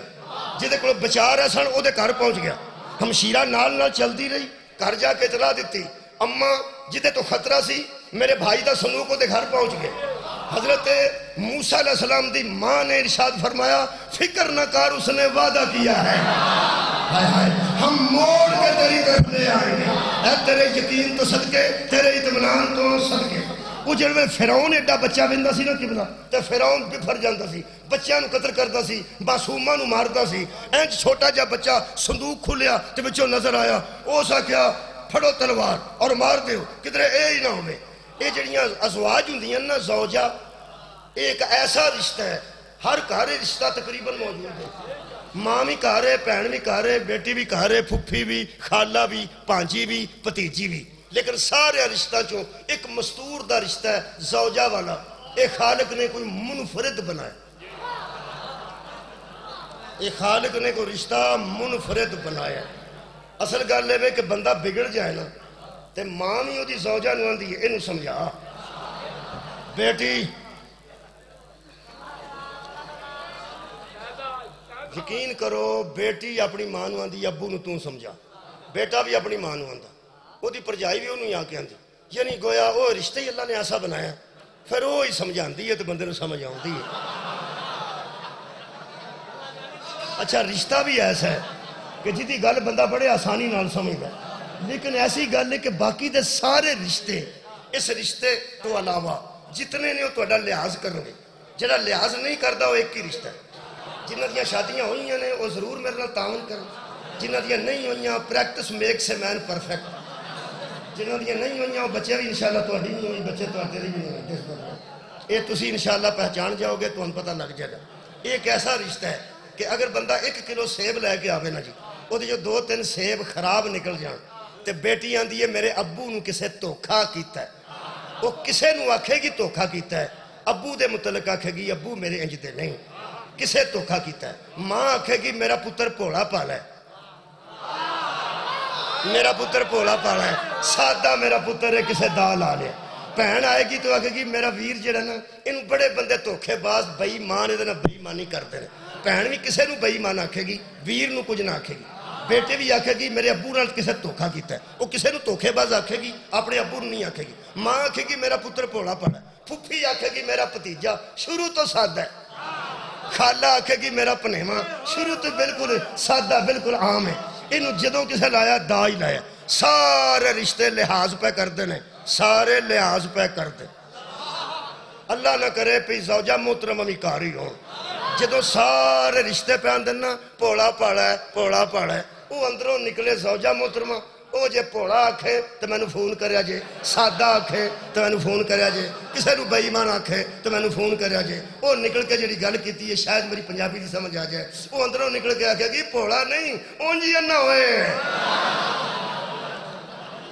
A: جدے کو بچا رہے سن او دے گھر پہنچ گیا، ہمشیرہ نال چل دی رہی، گھر جا کے اطلاع دیتی، اماں جدے تو خطرہ سی میرے بھائی دا صندوق او دے گھر پہنچ گئے۔ حضرت موسیٰ علیہ السلام دی ماں نے ارشاد فرمایا فکر نہ کر اس نے وعدہ کیا ہے، ہم موڑ کے تیری طرف لے آئیں گے، اے تیرے یقین تو صدقے، تیرے اطمینان تو صدقے۔ وہ جب فرعون ایڈا بچہ بندہ سی نا قبلہ تے فرعون بفر جاندا سی، بچیاں نو قتل کردا سی، معصوماں نو ماردا سی، اینج چھوٹا جا بچہ صندوق کھلیا تے بچوں نظر آیا، او سا کیا پھڑو تلوار اور مار دیو کدھرے اے ہی نہ ہوئے۔ اے جڑیاں ازواج ہوندیاں نا زوجہ، ایک ایسا رشتہ ہے ہر گھر رشتہ تقریباً موجود ہے، ماں بھی گھر ہے، بہن بھی گھر ہے، بیٹی بھی گھر ہے، پھپھی بھی، خالہ بھی، پانجی بھی، بھتیجی بھی، لیکن سارے رشتہ جو ایک مستور دا رشتہ ہے زوجہ والا، ایک خالق نے کوئی منفرد بنایا، ایک خالق نے کوئی رشتہ منفرد بنایا۔ اصل گل ہے کہ بندہ بگڑ جائے نا تے ماں بھی وہ دی زوجہ نو آندی ہے انہوں سمجھا بیٹی، یقین کرو بیٹی اپنی ماں نو آندی ابو نو توں سمجھا، بیٹا بھی اپنی ماں نو آندا، وہ دی پرجائی بھی انہوں آ کے آندی، یعنی گویا وہ رشتہ ہی اللہ نے ایسا بنایا، پھر وہ ہی سمجھاندی ہے تو بندے نو سمجھ آندی ہے۔ اچھا رشتہ بھی ایسا ہے کہ جدی گل بندہ بڑے آسانی نال سمجھدا، لیکن ایسی گل ہے کہ باقی دے سارے رشتے اس رشتے تو علاوہ جتنے نے وہ تہاڈا لحاظ کرنگے، جڑا لحاظ نہیں کردا وہ ایک ہی رشتہ ہے۔ جنہاں دیاں شادیاں ہوئیاں نے وہ ضرور میرے نال تعاون کرن، جنہاں دیاں نہیں ہوئیاں practice makes a man perfect, جنہاں دیاں نہیں ہوئیاں وہ بچے بھی انشاءاللہ تہاڈی نہیں ہوئی، بچے تہاڈے نہیں ہوئے، یہ تسی انشاءاللہ پہچان جاؤ گے تو ان پتہ لگ جائے گا۔ ایک ایسا رشتہ ہے کہ اگر بندہ 1 کلو سیب لے کے آوے نا جی، وہ جو 2-3 سیب خراب نکل جان تے بیٹی آندی ہے میرے ابو نو کسے دھوکھا کیتا ہے، وہ کسے نو آکھے گی دھوکھا کیتا ہے، ابو دے متعلق آکھے گی ابو میرے انج دے نہیں، کسے دھوکھا کیتا ہے؟ ماں آکھے گی میرا پتر بھولا پالا ہے، میرا پتر بھولا پالا ہے، سادہ میرا پتر ہے، کسے دا لا لیا۔ بہن آئے گی تو آکھے گی میرا ویر جڑا نا انہوں بڑے بندے دھوکھے باز بے ایمان ادھر بے ایمانی کرتے ہیں۔ بہن بھی کسے نو بے ایمان آکھے گی، ویر نو کچھ نہ آکھے گی۔ بیٹے بھی آکھے گی میرے ابو نال کسے دھوکھا کیتا ہے، وہ کسے نو دھوکھے باز آکھے گی، اپنے ابو نو نہیں آکھے گی۔ ماں آکھے گی میرا پتر بھولا پالا ہے، پھپھی آکھے گی میرا بھتیجا شروع تو سادہ ہے، خالہ آکھے گی میرا پنیواں شروع تو بالکل سادہ بالکل عام ہے۔ انہوں جدوں کسے لایا دا ہی لایا۔ سارے رشتے لحاظ پہ کر دینے، سارے لحاظ پہ کر دے۔ اللہ نہ کرے پی زوجہ محترم امی کاری ہوں جدوں سارے رشتے پہ آن دینا بھولا پالا ہے بھولا پالا ہے، وہ اندروں نکلے زوجہ محترمہ وہ جے بھولا آکھے تو میں نے فون کریا جے، سادہ آکھے تو میں نے فون کریا جے، کسے نو بے ایمان آکھے تو میں نے فون کریا جے۔ وہ نکل کے جڑی گل کیتی ہے شاید میری پنجابی دی سمجھ آ جائے، وہ اندروں نکل کے آکھے گی بھولا نہیں اونجی انا ہوئے،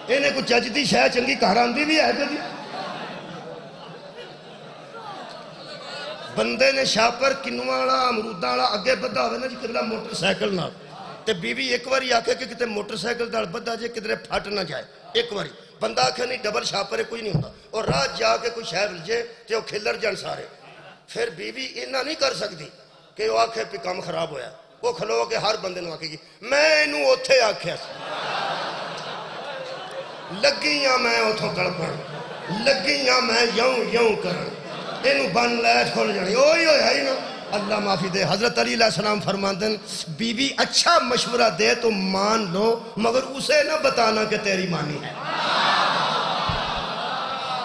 A: انہیں کوئی چجدی شے چنگی گھر آندی بھی ہے جی۔ بندے نے شاپر کنواں والا امروداں والا اگے بدھا ہوئے نا جی کدلا موٹر سائیکل نال تے بیوی ایک واری آکھے کہ کتے موٹر سائیکل نال بدھا جے کدھرے پھٹ نہ جائے، ایک واری بندہ آکھے نہیں ڈبل شاپر ہے کوئی نہیں ہوتا، اور رات جا کے کوئی شہر لجے تے وہ کھلر جان سارے۔ پھر بیوی اتنا نہیں کر سکتی کہ وہ آکھے پہ کام خراب ہویا، وہ کھلو کے ہر بندے نو آکھے گی میں انہوں اوتھے آکھیا لگیاں میں اتھوں تڑپن، لگیاں میں یوں کرن، انہوں بن لائٹ کھول جانی اوہی ہویا ہی نا۔ اللہ معافی دے، حضرت علی علیہ السلام فرماندن بیوی اچھا مشورہ دے تو مان لو مگر اسے نہ بتانا کہ تیری مانی ہے۔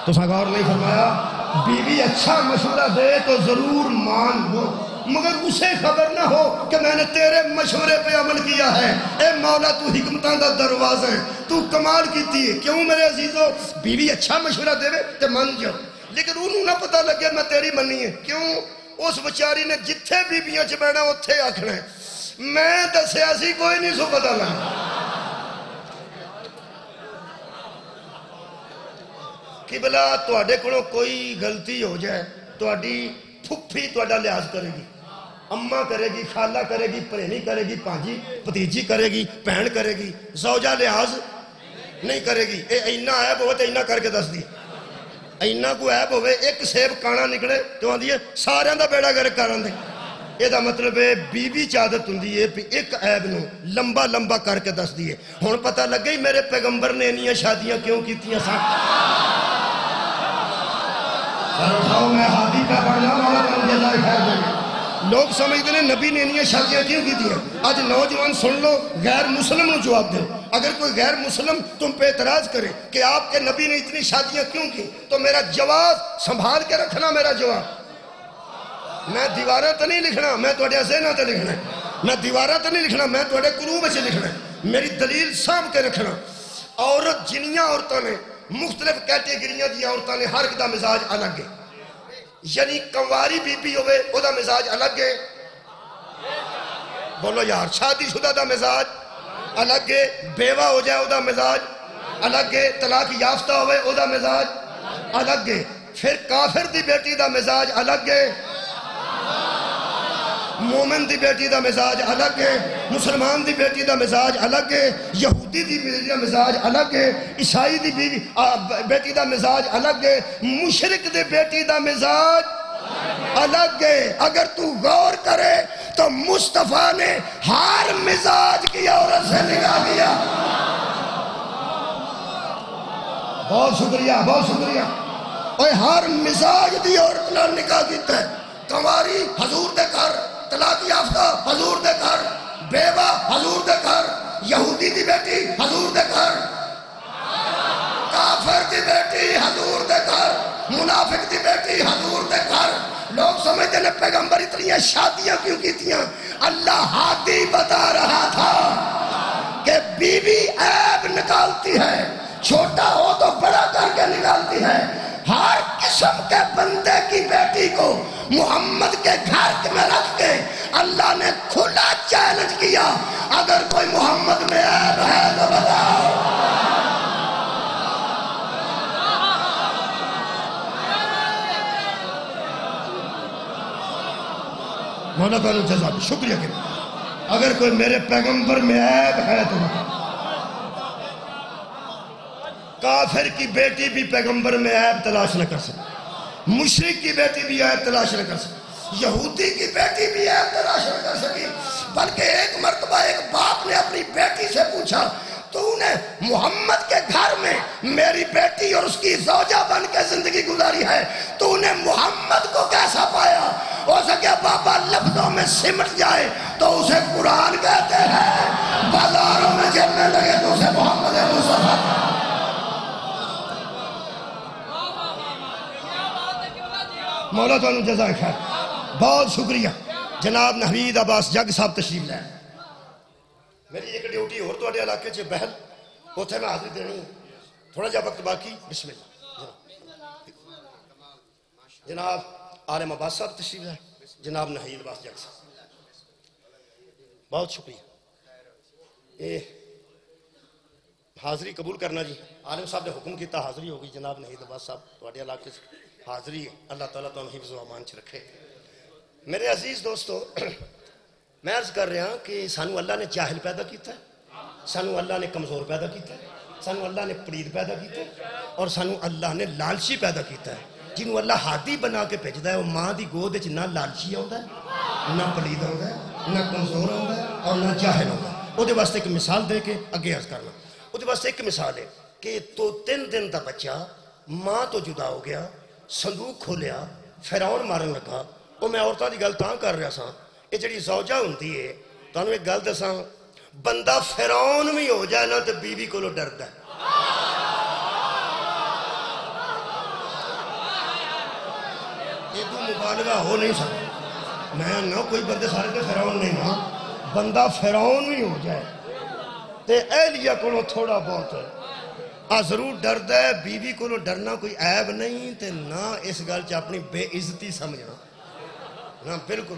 A: تو غور نہیں فرمایا، بیوی اچھا مشورہ دے تو ضرور مان لو مگر اسے خبر نہ ہو کہ میں نے تیرے مشورے پہ عمل کیا ہے۔ اے مولا تو حکمتان دا دروازہ ہے، تو کمال کیتی ہے، کیوں میرے عزیزو؟ بیوی اچھا مشورہ دے تے من جاؤ لیکن انہوں نہ پتہ لگے میں تیری منی ہے، کیوں؟ اس بچاری نے جتھے بیبیاں چ بیٹھا اتھے آکھنا ہے میں دسیا سی کوئی نہیں سو پتہ لگا۔ قبلہ تواڈے کولوں کوئی غلطی ہو جائے تواڈی پھپھی تواڈا لحاظ کرے گی، اماں کرے گی، خالہ کرے گی، پرینی کرے گی، پانجی بھتیجی کرے گی، بہن کرے گی، زوجہ لحاظ نہیں کرے گی۔ اے اینا عیب ہوئے تو اینا کر کے دس دی، اینا کو عیب ہوئے ایک سیب کانا نکلے تو آن دیئے سارے دا بیڑا گرک کرن دے۔ یہ دا مطلب ہے بی بی چادت ہوں دیئے ایک عیب نو لمبا لمبا کر کے دس دیئے۔ ہون پتہ لگ گئی میرے پیغمبر نے انیاں شادیاں کیوں کیتیاں سا۔ اٹھاؤ میں حادی کا پڑھ جاؤں مولا تم جزائے خیر دے۔ لوگ سمجھتے ہیں نبی نے انیاں شادیاں کیوں کی دیا؟ آج نوجوان سن لو غیر مسلم نو جواب دے۔ اگر کوئی غیر مسلم تم پہ اعتراض کرے کہ آپ کے نبی نے اتنی شادیاں کیوں کی تو میرا جواب سنبھال کے رکھنا، میرا جواب میں دیوارہ تو نہیں لکھنا، میں توڑے ذہنہ تے لکھنا ہے، میں دیوارہ تو نہیں لکھنا، میں توڑے قلوب سے لکھنا ہے، میری دلیل سام کے رکھنا۔ عورت جنیاں عورتوں نے مختلف کیٹیگریاں دی عورتوں نے ہر ایک دا مزاج الگ ہے، یعنی کنواری بی بی ہوئے او دا مزاج الگ ہے، بولو یار، شادی شدہ دا مزاج الگ ہے، بیوہ ہو جائے او دا مزاج الگ ہے، طلاق یافتہ ہوئے او دا مزاج الگ ہے، پھر کافر دی بیٹی دا مزاج الگ ہے، مومن دی بیٹی دا مزاج الگ ہے، مسلمان دی بیٹی دا مزاج الگ ہے، یہودی دی بیٹی دا مزاج الگ ہے، عیسائی دی بیٹی دا مزاج الگ ہے، مشرک دی بیٹی دا مزاج الگ ہے۔ اگر تو غور کرے تو مصطفیٰ نے ہر مزاج کی عورت سے نکاح کیا۔ بہت شکریہ بہت شکریہ۔ اور ہر مزاج دی عورت نے نکاح کیتا ہے، کنواری حضور دے گھر، طلاق یافتہ حضور دے گھر، بیوہ حضور دے گھر، یہودی دی بیٹی حضور دے گھر، کافر دی بیٹی حضور دے گھر، منافق دی بیٹی حضور دے گھر۔ لوگ سمجھتے ہیں پیغمبر اتنی شادیاں کیوں کیتیاں؟ اللہ ہادی بتا رہا تھا کہ بیوی عیب نکالتی ہے، چھوٹا ہو تو بڑا کر کے نکالتی ہے۔ ہر قسم کے بندے کی بیٹی کو محمد کے گھر میں رکھ کے اللہ نے کھلا چیلنج کیا، اگر کوئی محمد میں عیب ہے تو بتاؤ۔ مولا تعالیٰ جزا دے. شکریہ کہ اگر کوئی میرے پیغمبر میں عیب ہے تو بتا. کافر کی بیٹی بھی پیغمبر میں عیب تلاش نہ کر سکی, مشرک کی بیٹی بھی عیب تلاش نہ کر سکی, یہودی کی بیٹی بھی عیب تلاش نہ کر سکی. بلکہ ایک مرتبہ ایک باپ نے اپنی بیٹی سے پوچھا, تو نے محمد کے گھر میں میری بیٹی اور اس کی زوجہ بن کے زندگی گزاری ہے, تو نے محمد کو کیسا پایا؟ ہو سکے بابا لفظوں میں سمٹ جائے تو اسے قرآن کہتے ہیں, بازاروں میں چلنے لگے تو اسے محمد مصطفیٰ. مولا تعالیٰ جزائے خیر. بہت شکریہ. جناب نحوید عباس جگ صاحب تشریف لائے. میری ایک ڈیوٹی اور توڑے علاقے چے بہل اوتھے میں حاضری دینی, تھوڑا جا وقت باقی. بسم اللہ. جناب عالم عباس صاحب تشریف لائے, جناب نحوید عباس جگ صاحب. بہت شکریہ. حاضری قبول کرنا جی. عالم صاحب نے حکم کیتا حاضری ہوگی. جناب نحوید عباس صاحب توڑے علاقے سے حاضری ہے. اللہ تعالیٰ تو ہم حفظ و امان چ رکھے. میرے عزیز دوستو, میں عرض کر رہا ہوں کہ سانو اللہ نے جاہل پیدا کیتا ہے, سانو اللہ نے کمزور پیدا کیتا ہے, سانو اللہ نے پلید پیدا کیتا ہے, اور سانو اللہ نے لالچی پیدا کیتا ہے. جنہوں اللہ ہادی بنا کے بھیجدا ہے وہ ماں دی گود وچ نہ لالچی آوندا ہے, نہ پلید آوندا ہے, نہ کمزور آوندا ہے, اور نہ جاہل آوندا ہے. وہ دے واسطے ایک مثال دے کے اگے عرض کرنا. وہ دے واسطے ایک مثال ہے کہ تو 3 دن دا بچہ ماں تو جدا ہو گیا, صندوق کھولیا, فرعون مارن لگا. وہ میں عورتاں دی گل تاں کر رہا سا, یہ جڑی زوجہ ہوندی ہے تانوں ایک گل دساں, بندہ فرعون بھی ہو جائے نا تو بیوی کولوں ڈردا ہے. یہ تو مبالغہ ہو نہیں سکتا. میں نہ کوئی بندے سارے تے فرعون نہیں نا, بندہ فرعون بھی ہو جائے تے اہلیہ کولوں تھوڑا بہت ضرور ڈردا ہے. بیوی کولوں ڈرنا کوئی عیب نہیں تے نہ اس گل چ اپنی بے عزتی سمجھنا, نہ بالکل.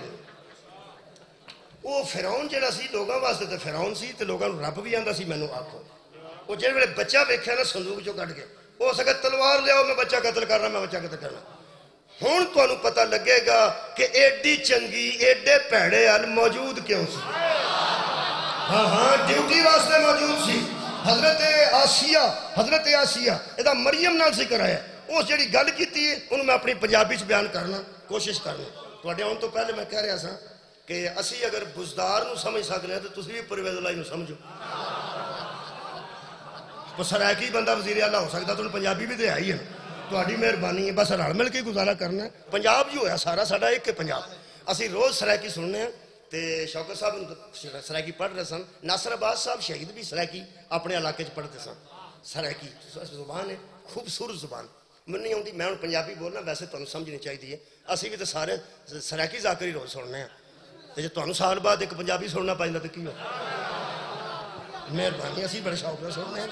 A: وہ فرعون جڑا سی لوگاں واسطے تے فرعون سی تے لوگاں نوں رب بھی آندا سی مینوں آکھو. وہ جڑے ویلے بچہ ویکھیا نا صندوق چوں کڈ کے, وہ سکے تلوار لیاؤ میں بچہ قتل کرنا, میں بچہ قتل کرنا. ہن تانوں پتہ لگے گا کہ ایڈی چنگی ایڈے پیڑے ال موجود کیوں سی. ہاں ہاں ڈیوٹی واسطے موجود سی. حضرت آسیہ ادا مریم نال ذکر آیا. اس جڑی گل کیتی ہے انہوں میں اپنی پنجابی چ بیان کرنا کوشش کرنا. تواڈے آن تو پہلے میں کہہ رہا سا کہ اسی اگر بزدار نو سمجھ سکنے ہیں تو تسی بھی پرویز اللہ نو سمجھو. تو سرائکی بندہ وزیر اعلیٰ ہو سکتا تو انہوں پنجابی بھی دے آئی ہے. تواڈی مہربانی ہے, بس رل مل کے گزارا کرنا ہے. پنجاب جو ہے سارا ساڈا ایک ہے پنجاب. اسی روز سرائکی سننے ہیں. تے شوکت صاحب سرائکی پڑھ رہے سن, ناصر عباس صاحب شہید بھی سرائکی اپنے علاقے چ پڑھتے سن. سرائکی زبان ہے, خوبصورت زبان. میں نہیں آتی, میں ہوں پنجابی بولنا, ویسے تمہیں سمجھنی چاہیے. اسی بھی تو سارے سرائکی ذاکری روز سننے ہیں. تو جب تمہیں سال بعد ایک پنجابی سننا پائے تو کی ہو مہربانی. اسی بڑے شوق نہ سننے ہیں,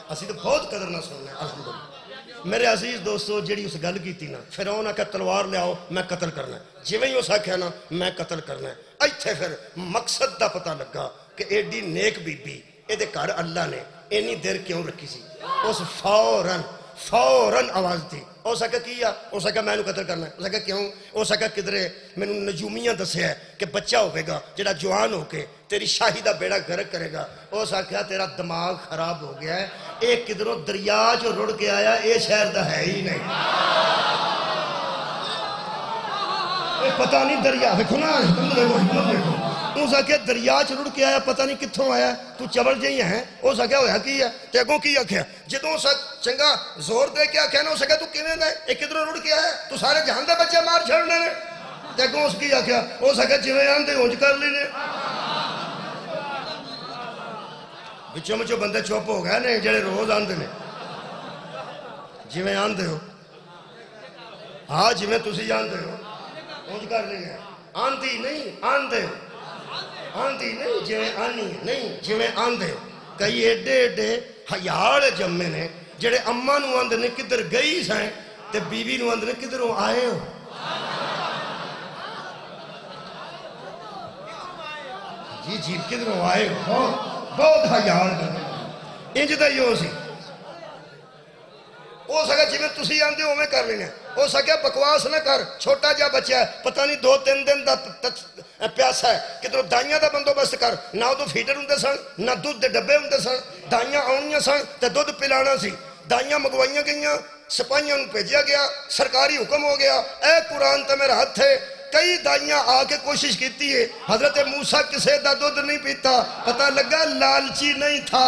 A: اسی تو بہت قدر نہ سننے ہیں الحمدللہ. میرے عزیز دوستو, جڑی اس گل کی تھی نا, فرعون آکھیا تلوار لیاؤ میں قتل کرنا ہے, جویں ہی اس آکھیا نا میں قتل کرنا ہے. ایتھے پھر مقصد دا پتہ لگا کہ ایڈی نیک بی بی اے دے گھر اللہ نے اینی دیر کیوں رکھی سی. اس فوراً آواز تھی. اس آکھیا کیا, اس آکھیا میں قتل کرنا ہے. اس آکھیا کیوں؟ اس آکھیا کدھرے میں نجومیاں دسیا ہے کہ بچہ ہوئے گا جڑا جوان ہو کے تیری شاہی دا بیڑا غرق کرے گا. اس آکھیا تیرا دماغ خراب ہو گیا ہے, ایک کدھروں دریا جو رڑ کے آیا, اے شہر دا ہے ہی نہیں. پتہ نہیں دریا دیکھو نا, دیکھو اس آکھیا دریا چ رڑ کے آیا, پتہ نہیں کتھوں آیا, تو چول جہی ہیں. اس آکھیا ہویا کی ہے تے اگوں کی آکھیا. جدوں اس چنگا زور دے کے آکھیا نا, اس آکھیا تو کیویں دا اے کدھروں رڑ کے آیا, تو سارے جہان دے بچے مار چھڑنے نے. تے اگوں اس کی آکھیا, اس آکھیا جویں آندے اونج کر لینے. وچوں وچوں بندے چپ ہو گئے نے جڑے روز آندے نے, جویں آندے ہو, ہاں جویں تسی آندے ہو اونج کر لینے. آندی نہیں آندے ہو, آندی نہیں جویں آنی نہیں جویں آندے ہو. کئی ایڈے ایڈے حیاڑ جمے نے جڑے اماں نو آندے نے کدھر گئی سائیں, تے بیوی نو آندے نے کدھروں آئے ہو. جی کدھروں آئے ہو, بہت حیاڑ جمے انج دا ہی ہو سی. ہو سکا جی میں تسی آندے ہو میں کر لینا ہو سکیا بکواس نہ کر چھوٹا جا بچہ ہے پتہ نہیں 2-3 دن دا پیاسا ہے کدھروں دائیاں دا بندوبست کر نہ تو فیڈر ہوندے سن نہ دودھ دے ڈبے ہوندے سن دائیاں آنیاں سن تے دودھ پلانا سی دائیاں منگوائیاں گئیاں سپاہیاں نوں بھیجیا گیا سرکاری حکم ہو گیا اے قرآن تے میرا ہاتھ ہے کئی دائیاں آ کے کوشش کیتی ہے حضرت موسیٰ کسے دا دودھ نہیں پیتا پتہ لگا لالچی نہیں تھا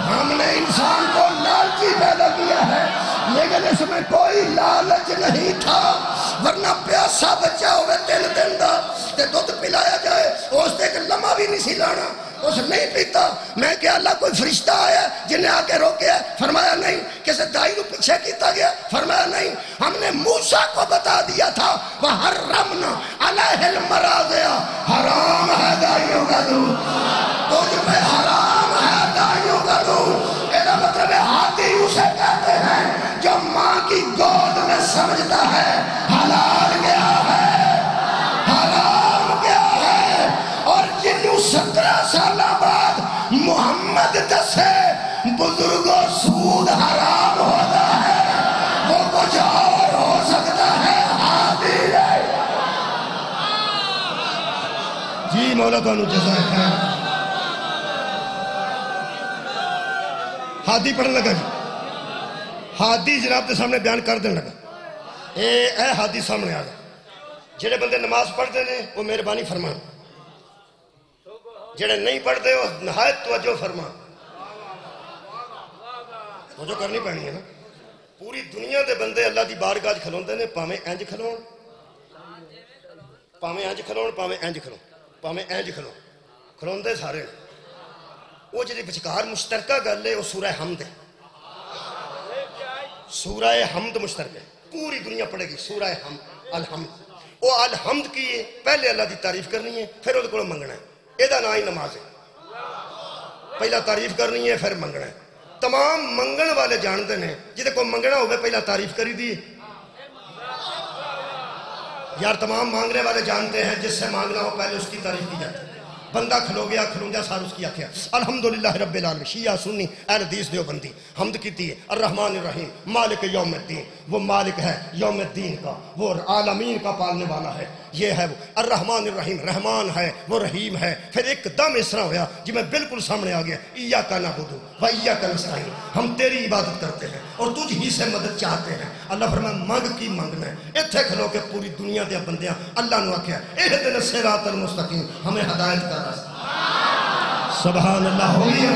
A: ہم نے انسان کو لالچی پیدا کیا ہے لیکن اس میں کوئی لالچ نہیں تھا ورنہ پیاسا بچہ ہوئے 3 دن دا تے دودھ پلایا جائے اس تے ایک لمحہ بھی نہیں سی لانا اس نہیں پیتا میں کہ اللہ کوئی فرشتہ آیا جنہیں آ کے روکیا فرمایا نہیں کسی دائی کو پیچھے کیتا گیا فرمایا نہیں ہم نے موسیٰ کو بتا دیا تھا وَحَرَّمْنَا عَلَيْهِ الْمَرَاضِعَ حرام ہے دائیوں کا دودھ تجھ پہ حرام ہے دائیوں کا دودھ ایسا مطلب ہے ہاتھی اسے کہتے ہیں جو ماں کی گود میں سمجھتا ہے حلال کیا ہے حرام کیا ہے اور جنہوں 17 سالہ بعد محمد دسے بزرگوں سود حرام ہوتا ہے وہ کچھ اور ہو سکتا ہے ہاتھی نہیں جی مولا تو انہوں جزائے خیر ہادی پڑھنے لگا جی ہادی جناب کے سامنے بیان کر دینے لگا اے ہادی سامنے آ گیا جڑے بندے نماز پڑھتے ہیں وہ مہربانی فرمان جڑے نہیں پڑھتے وہ نہایت توجہ فرمان توجہ کرنی پڑنی ہے نا پوری دنیا دے بندے اللہ دی بارگاہ کھلوندے نے پاویں انج کھلون پاویں انج کھلون پاویں انج کھلون پاویں انج کھلون کھلوندے سارے نے وہ جی بچکار مشترکہ گل ہے وہ سورہ حمد ہے سورہ حمد مشترکہ پوری دنیا پڑھے گی سورہ حمد الحمد وہ الحمد کی ہے پہلے اللہ دی تعریف کرنی ہے پھر وہ منگنا ہے یہ نام ہی نماز ہے پہلا تعریف کرنی ہے پھر منگنا ہے تمام منگن والے جانتے ہیں جدے کو منگنا ہوگا پہلا تعریف کری دی یار تمام مانگنے والے جانتے ہیں جس سے مانگنا ہو پہلے اس کی تعریف کی جاتی ہے بندہ کھلو گیا کھلونگا سار اس کی آکھیا الحمدللہ رب العالمین شیعہ سنی اہل حدیث دیوبندی حمد کیتی ہے الرحمن الرحیم مالک یوم الدین وہ مالک ہے یوم الدین کا وہ عالمین کا پالنے والا ہے یہ ہے وہ الرحمن الرحیم رحمان ہے وہ رحیم ہے پھر ایک دم اس طرح ہویا جی میں بالکل سامنے آ گیا ایاک نعبد و ایاک نستعین ہم تیری عبادت کرتے ہیں اور تجھ ہی سے مدد چاہتے ہیں اللہ فرمایا منگ کی منگنا ہے اتھے کھلو کے پوری دنیا دے بندیاں اللہ نے آکھیا اہدنا الصراط المستقیم ہمیں ہدایت کر راستہ سبحان اللہ ہوئی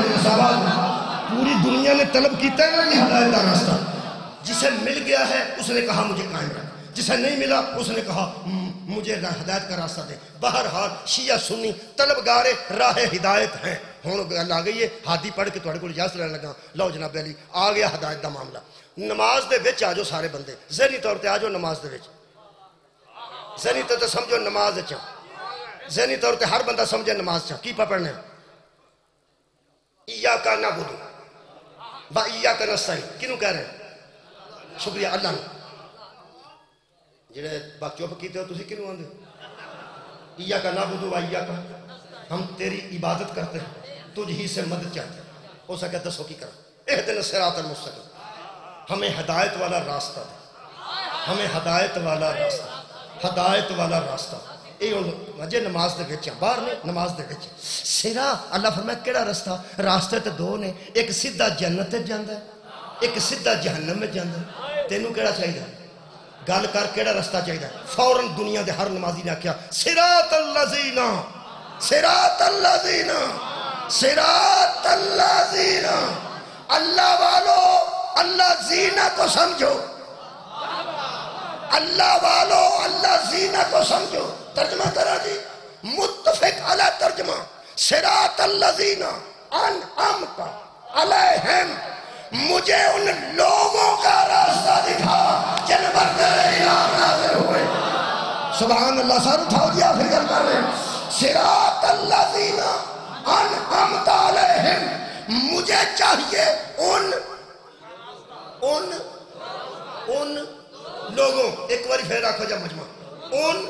A: پوری دنیا نے طلب کیتا ہے نا یہ ہدایت کا راستہ جسے مل گیا ہے اس نے کہا مجھے قائم رکھ جسے نہیں ملا اس نے کہا مجھے ہدایت کا راستہ دے بہرحال شیعہ سنی طلبگار راہ ہدایت ہیں ہون گل آ گئی ہے ہادی پڑھ کے تھوڑے کو اجازت لینے لگا لو جناب علی آ گیا ہدایت دا معاملہ نماز دے وچ آ جاؤ سارے بندے ذہنی طور تے آ جاؤ نماز دے وچ ذہنی طور تے سمجھو نماز چا ذہنی طور تے ہر بندہ سمجھے نماز چا کی پڑھنا ہے ایاک نعبد و ایاک نستعین کینوں کہہ رہے ہیں شکریہ اللہ نے جڑے باق چوپ کیتے ہو تسی کینوں آندے ایاک نعبد و ایاک ہم تیری عبادت کرتے ہیں تجھ ہی سے مدد چاہتے ہیں ہو سکے دسو کی کرا اہدنا الصراط المستقیم ہمیں ہدایت والا راستہ دے ہمیں ہدایت والا راستہ ہدایت والا راستہ اے وجہ نماز دے وچ باہر نے نماز دے وچ سرا اللہ فرمایا کیڑا راستہ راستے تے دو نے ایک سیدھا جنت تے جاندا ہے ایک سیدھا جہنم میں جاندا ہے تینوں کیڑا چاہیے گل کر کیڑا راستہ چاہیے فوراً دنیا دے ہر نمازی نے آکھیا صراط الذین صراط الذین صراط الذین اللہ والو اللہ زینہ کو سمجھو اللہ والو اللہ زینہ کو سمجھو ترجمہ کرا جی متفق علی ترجمہ صراط الذین انعمت علیہم مجھے ان لوگوں کا راستہ دکھا جن پر تیرے انعام نازل ہوئے سبحان اللہ سر اٹھاؤ جی آخر کر کر رہے صراط الذین انعمت علیہم مجھے چاہیے ان لوگوں ایک بار پھر رکھو جا مجمع ان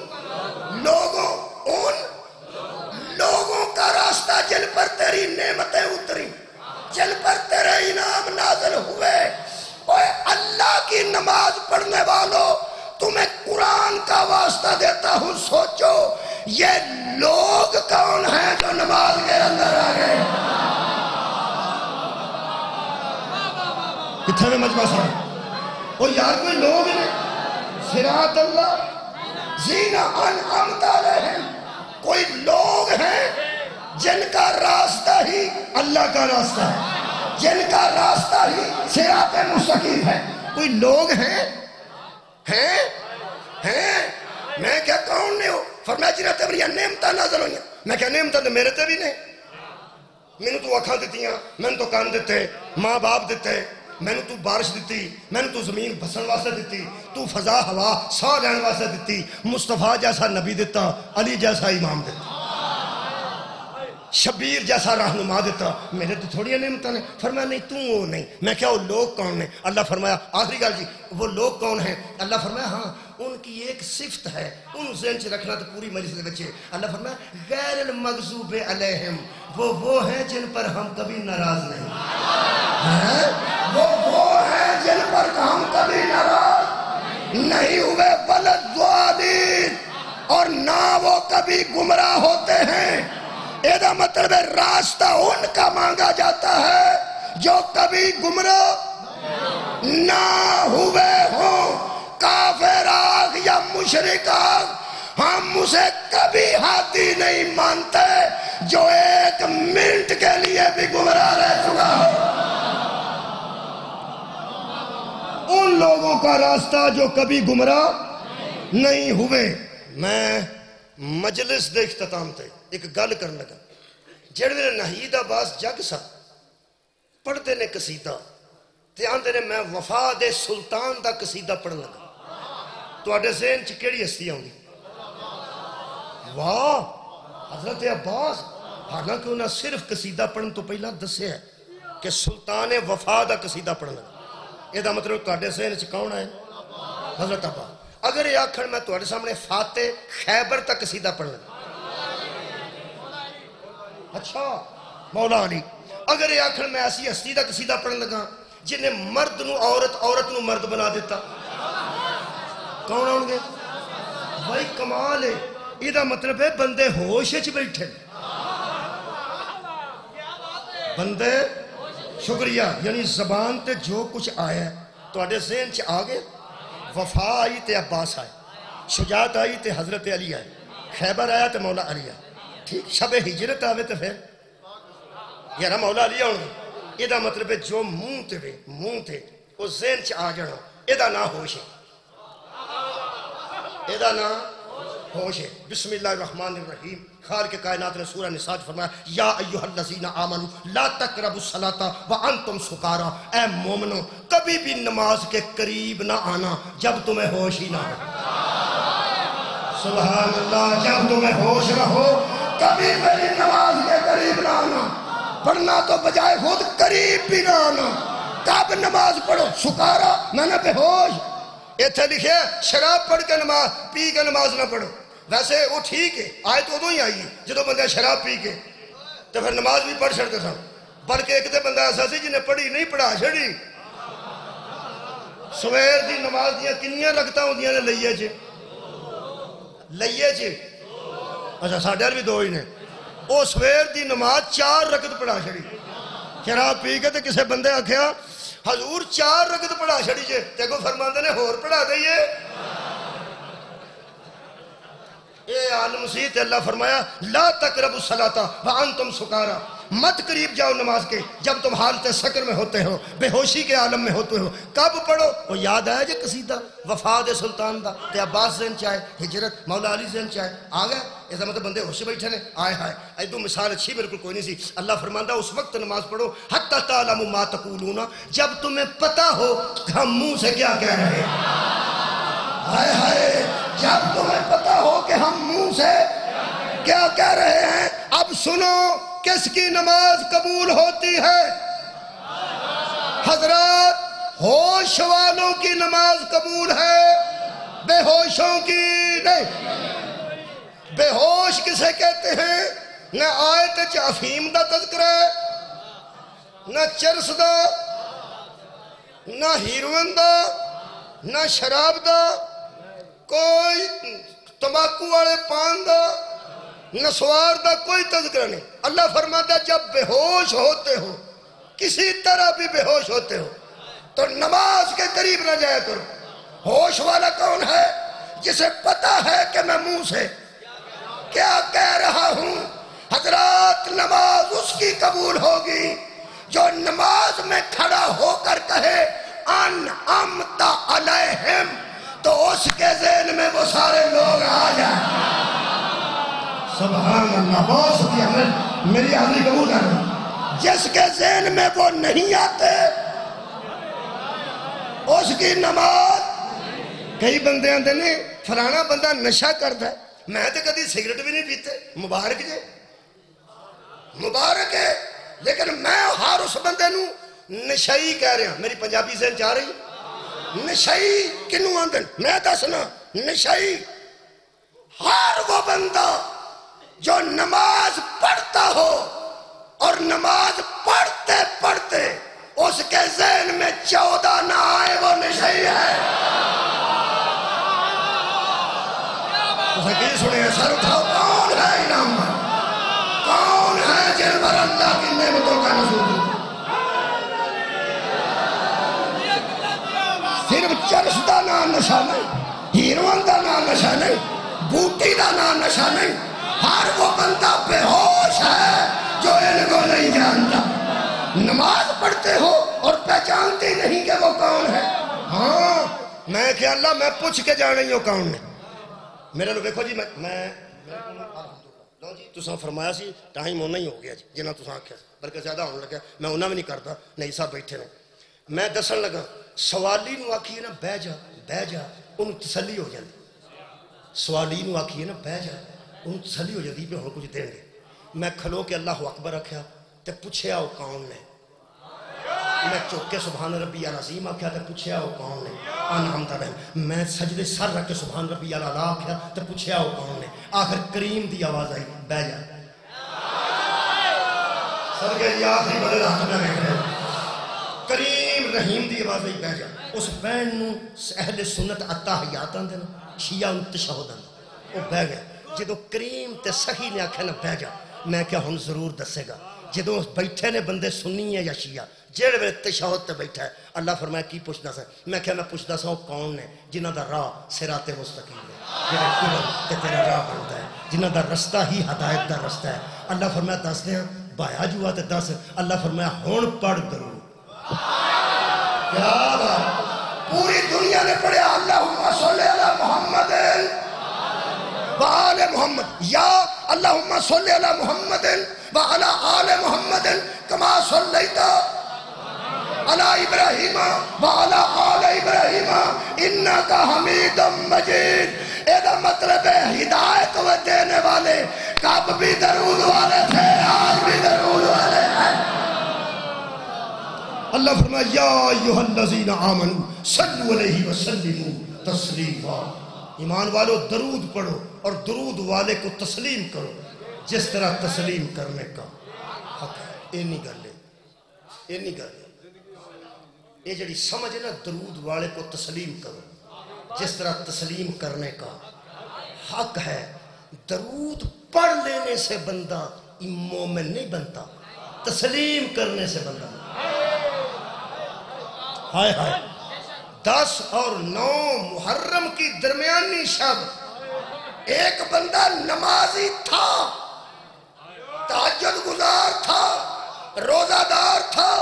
A: لوگوں کا راستہ جن پر تیری نعمتیں اتری جن پر تیرے انعام اتھے میں مجمع سارا اور یار کوئی لوگ نہیں صراط اللہ زینا انعمت علیہم، کوئی لوگ ہیں جن کا راستہ ہی اللہ کا راستہ ہے، جن کا راستہ ہی صراط مستقیم ہے. کوئی لوگ ہیں میں کیا کون نے ہو فرمایا جنہاں تے بڑی نعمتاں نازل ہوئیں. میں کیا نعمتاں تے میرے تے بھی نہیں، میں نے تو اکھاں دتیاں، میں نے تو کان دیتے، ماں باپ دیتے، میں نے تو بارش دیتی، میں نے تو زمین بسن واسطے دیتی، تو فضا ہوا ساہ لین واسطے دیتی، مصطفیٰ جیسا نبی دیتا، علی جیسا امام دیتا، شبیر جیسا رہنما دیتا. میرے تو تھوڑی نعمتیں نے. فرمایا نہیں تو وہ نہیں. میں کیا وہ لوگ کون ہیں؟ اللہ فرمایا آخری گل جی وہ لوگ کون ہیں؟ اللہ فرمایا ہاں ان کی ایک صفت ہے، ان ذہن سے رکھنا تو پوری مجلس دے بچے. اللہ فرمایا غیر المغضوب علیہم، وہ ہیں جن پر ہم کبھی ناراض نہیں ہیں، وہ ہیں جن پر ہم کبھی ناراض نہیں ہوئے، والضالین، اور نہ وہ کبھی گمراہ ہوتے ہیں. ایدہ مطلب راستہ ان کا مانگا جاتا ہے جو کبھی گمراہ نہ ہوئے ہوں. کافر آگ یا مشرک آگ ہم اسے کبھی ہاتھی نہیں مانتے جو ایک منٹ کے لیے بھی گمراہ رہ چکا ہو. ان لوگوں کا راستہ جو کبھی گمراہ نہیں ہوئے. میں مجلس دے اختتام تے ایک گل کرنے لگا. جڑ میرے نحید عباس جگ سا پڑھتے نے قصیدہ تے آندے نے میں وفا دے سلطان دا قصیدہ پڑھنے لگا. تو آڈے ذہن چ کیڑی ہستی آؤں گی؟ واہ حضرت عباس، حالانکہ انہاں صرف قصیدہ پڑھن تو پہلا دسے ہے کہ سلطان وفا دا قصیدہ پڑھنے لگا. یہ دا مطلب تو آڈے ذہن چ کون ہے؟ حضرت عباس. اگر یہ آکھڑ میں تو آڈے سامنے فاتح خیبر تا قصیدہ پڑھنے لگا. اچھا مولا علی. اگر یہ آکھر میں ایسی ہستی دا قصیدہ پڑھنے لگا جنہیں مرد نو عورت، عورت نو مرد بنا دیتا، کون آؤں گے؟ بھائی کمال ہے. یہ دا مطلب ہے بندے ہوش چ بیٹھے، بندے شکریہ، یعنی زبان تے جو کچھ آیا ہے تو آڈے ذہن چ آگے. وفا آئی تے عباس آئے، شجاعت آئی تے حضرت علی آئے، خیبر آیا تے مولا علی آئے. ٹھیک شب ہجرت آوے تو پھر یارا مولا علی آؤں گے. یہ دا مطلب ہے جو منہ تے وہ ذہن چ آ جانا. یہ دا نا ہوش ہے، یہ دا نا ہوش ہے. بسم اللہ الرحمن الرحیم. خالق کائنات نے سورہ نساء فرمایا یا ایھا الذین آمنوا لا تقربوا الصلاۃ وانتم سکارا. اے مومنو کبھی بھی نماز کے قریب نہ آنا جب تمہیں ہوش ہی نہ ہو. سبحان اللہ. جب تمہیں ہوش نہ ہو کبھی میری نماز کے قریب نہ آنا. پڑھنا تو بجائے خود قریب بھی نہ آنا. کب نماز پڑھو؟ سکارا میں نہ بے ہوش. ایتھے لکھے شراب پڑھ کے نماز پی کے نماز نہ پڑھو. ویسے وہ ٹھیک ہے آیت ادو ہی آئی ہے جدو بندہ شراب پی کے تو پھر نماز بھی پڑھ چھڑتے سن. بلکہ ایک تے بندہ ایسا سی جنہیں پڑھی نہیں پڑھا چھڑی. سویر دی نماز دیاں کنیاں رکھتا ہوں دیاں نے لئیے چھے. اچھا ساڑھے بھی دو ہی نے. وہ سویر دی نماز 4 رکعت پڑھا چھڑی. شراب پی کے تے کسے بندے آکھیا حضور 4 رکعت پڑھا چھڑی جے تے کو فرماندے نے ہور پڑھا دئیے. اے عالم سی تے اللہ فرمایا لا تقربوا الصلاۃ وانتم سکارا. مت قریب جاؤ نماز کے جب تم حالت سکر میں ہوتے ہو، بے ہوشی کے عالم میں ہوتے ہو. کب پڑھو؟ وہ یاد آیا جے قصیدہ وفا دے سلطان دا تے عباس ذہن چاہے ہجرت مولا علی ذہن چاہے آ گئے. ایسا مطلب بندے ہوش بیٹھے نے. آئے ہائے ایدو مثال اچھی بالکل کوئی نہیں سی. اللہ فرماندہ اس وقت نماز پڑھو حتی تعلموا ما تقولون، جب تمہیں پتہ ہو ہم منہ سے کیا کہہ رہے ہیں. ہائے ہائے جب تمہیں پتہ ہو کہ ہم منہ سے کیا کہہ رہے ہیں. اب سنو کس کی نماز قبول ہوتی ہے؟ حضرات ہوش والوں کی نماز قبول ہے، بے ہوشوں کی نہیں. بے ہوش کسے کہتے ہیں؟ نہ آیت چ افہیم دا تذکرہ ہے، نہ چرس دا، نہ ہیروئن دا، نہ شراب دا، کوئی تمباکو والے پان دا، نسوار دا کوئی تذکرہ نہیں. اللہ فرماتا جب بے ہوش ہوتے ہو، کسی طرح بھی بے ہوش ہوتے ہو، تو نماز کے قریب نہ جایا کرو۔ ہوش والا کون ہے؟ جسے پتا ہے کہ میں منہ سے کیا کہہ رہا ہوں۔ حضرات نماز اس کی قبول ہوگی جو نماز میں کھڑا ہو کر کہے انعمت علیہم، تو اس کے ذہن میں وہ سارے لوگ آ جائیں۔ سبحان اللہ، بہت شکریہ، میری حاضری قبول ہے۔ جس کے ذہن میں وہ نہیں آتے اس کی نماز۔ کئی بندے آتے نے فلانا بندہ نشہ کرتا ہے، میں تو کدی سگریٹ بھی نہیں پیتے، مبارک جے مبارک ہے، لیکن میں ہر اس بندے نو نشائی کہہ رہا۔ میری پنجابی ذہن چاہ رہی نشائی کنوں آندن، میں دسنا نشائی ہر وہ بندہ جو نماز پڑھتا ہو اور نماز پڑھتے پڑھتے اس کے ذہن میں 14 نہ آئے، وہ نشائی ہے۔ کی سنے سر اٹھاؤ، کون ہے انعام پر؟ کون ہے جن پر اللہ کی نعمتوں کا نزول؟ صرف چرس دا نام نشہ نہیں، ہیروان دا نام نشہ نہیں، بوٹی دا نام نشہ نہیں، ہر وہ بندہ بے ہوش ہے جو ان کو نہیں جانتا۔ نماز پڑھتے ہو اور پہچانتے نہیں کہ وہ کون ہے۔ ہاں میں کہ اللہ میں پوچھ کے جان رہی ہوں کون ہے۔ میرے لوگ دیکھو جی، میں لو جی تساں فرمایا سی ٹائم ہونا ہی ہو گیا جی، جنہاں تساں آکھیا بلکہ زیادہ ہونے لگا، میں انہاں بھی نہیں کرتا، نہیں صاحب بیٹھے نے۔ میں دسن لگا سوالی نو آکھیے نا بہ جا انہوں تسلی ہو جاندی۔ سوالی نو آکھیے نا بہ جا انہوں تسلی ہو جاندی پہ ہوں کچھ دیں گے۔ میں کھلو کے اللہ اکبر رکھیا تے پوچھیا وہ کون نے، میں چوک کے سبحان ربی العظیم آکھیا تے پوچھیا وہ کون نے، انعمت علیہم۔ میں سجدے سر رکھ کے سبحان ربی العلیٰ آکھیا تے پوچھیا وہ کون نے، آخر کریم دی آواز آئی بہ جا۔ سر کے جی آخری بدل ہاتھ میں رکھ رہے کریم رحیم دی آواز آئی بہ جا۔ اس بین نو اہل سنت التحیات آندے نا، شیعہ ان تشہد آندے، وہ بہ گئے۔ جدو کریم تے سخی نے آکھیا نا بہ جا، میں کیا ہن ضرور دسے گا جدو بیٹھے نے بندے سنی ہے یا شیعہ، جیڑے ویلے تشہد تے بیٹھا ہے، اللہ فرمایا کی پوچھدا سا؟ میں کیا میں پوچھدا سا وہ کون نے جنہ دا راہ صراط مستقیم ہے، جنہ قبل تے تیرا راہ بنتا ہے، جنہ دا رستہ ہی ہدایت دا رستہ ہے۔ اللہ فرمایا دس دیں بایا جوا تے دس۔ اللہ فرمایا ہون پڑھ کرو۔ کیا بات، پوری دنیا نے پڑھا اللہم صلی علی محمد وآل محمد، یا اللہم صلی علی محمد وعلی آل محمد کما صلیت علی ابراہیم وعلی آل ابراہیم انکا حمید مجید۔ ایدہ مطلب ہے ہدایت و دینے والے کب بھی درود والے تھے، آج بھی درود والے ہیں۔ اللہ فرمایا یا ایہا الذین آمنوا صلوا علیہ وسلموا تسلیما۔ ایمان والو درود پڑھو اور درود والے کو تسلیم کرو جس طرح تسلیم کرنے کا حق ہے۔ یہ نہیں گل ہے، یہ نہیں گل ہے، یہ جڑی سمجھ ہے نا درود والے کو تسلیم کرو جس طرح تسلیم کرنے کا حق ہے۔ درود پڑھ لینے سے بندہ مومن نہیں بنتا، تسلیم کرنے سے بندہ۔ ہائے ہائے، 10 اور 9 محرم کی درمیانی شب ایک بندہ نمازی تھا، تہجد گزار تھا، روزہ دار تھا،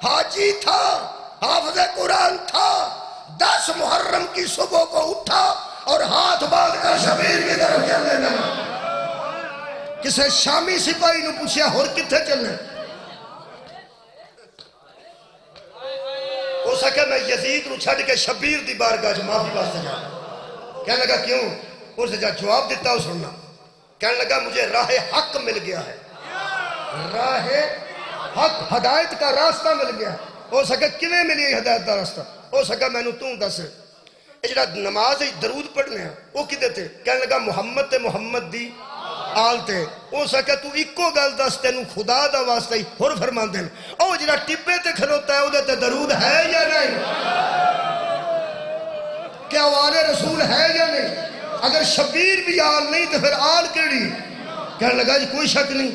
A: حاجی تھا، حافظ قرآن تھا، 10 محرم کی صبح کو اٹھا اور ہاتھ باندھ کر شبیر کی طرف چلنے لگا۔ کسے شامی سپاہی نے پوچھا اور کتھے چلنے؟ ہو سکے میں یزید نو چھڑ کے شبیر دی بارگاہ جو معافی واسطے جا۔ کہنے لگا کیوں؟ اس نے جواب دیتا ہو سننا، کہنے لگا مجھے راہ حق مل گیا ہے، راہ حق ہدایت کا راستہ مل گیا۔ ہو سکے کیویں ملی ہدایت کا راستہ؟ ہو سکا میں تو دس یہ جڑا نماز درود پڑھنے ہیں وہ کدے تے؟ کہنے لگا محمد تے محمد دی آل تے۔ ہو سکے تو اکو گل دس تینوں خدا دا واسطہ ہی ہور فرما دین او جڑا ٹبے تے کھلوتا ہے او دے تے درود ہے یا نہیں؟ کیا وہ آل رسول ہے یا نہیں؟ اگر شبیر بھی آل نہیں تو پھر آل کیڑی؟ کہنے لگا جی کوئی شک نہیں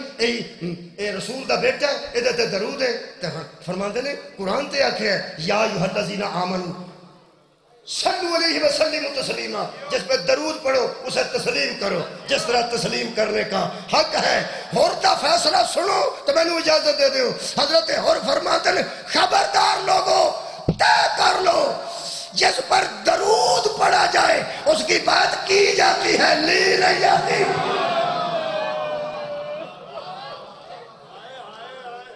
A: اے رسول دا بیٹا ہے یہ درود ہے. فرماندے نے قرآن تے آکھیا ہے یا ایھا الذین آمنوا صلو علیہ وسلم تسلیما. جس پہ درود پڑھو اسے تسلیم کرو جس طرح تسلیم کرنے کا حق ہے. ہور دا فیصلہ سنو تو میں نے اجازت دے دیو. حضرت ہور فرماتے ہیں خبردار لوگوں طے کر لو جس پر درود پڑھا جائے اس کی بات کی جاتی ہے لی نہیں جاتی.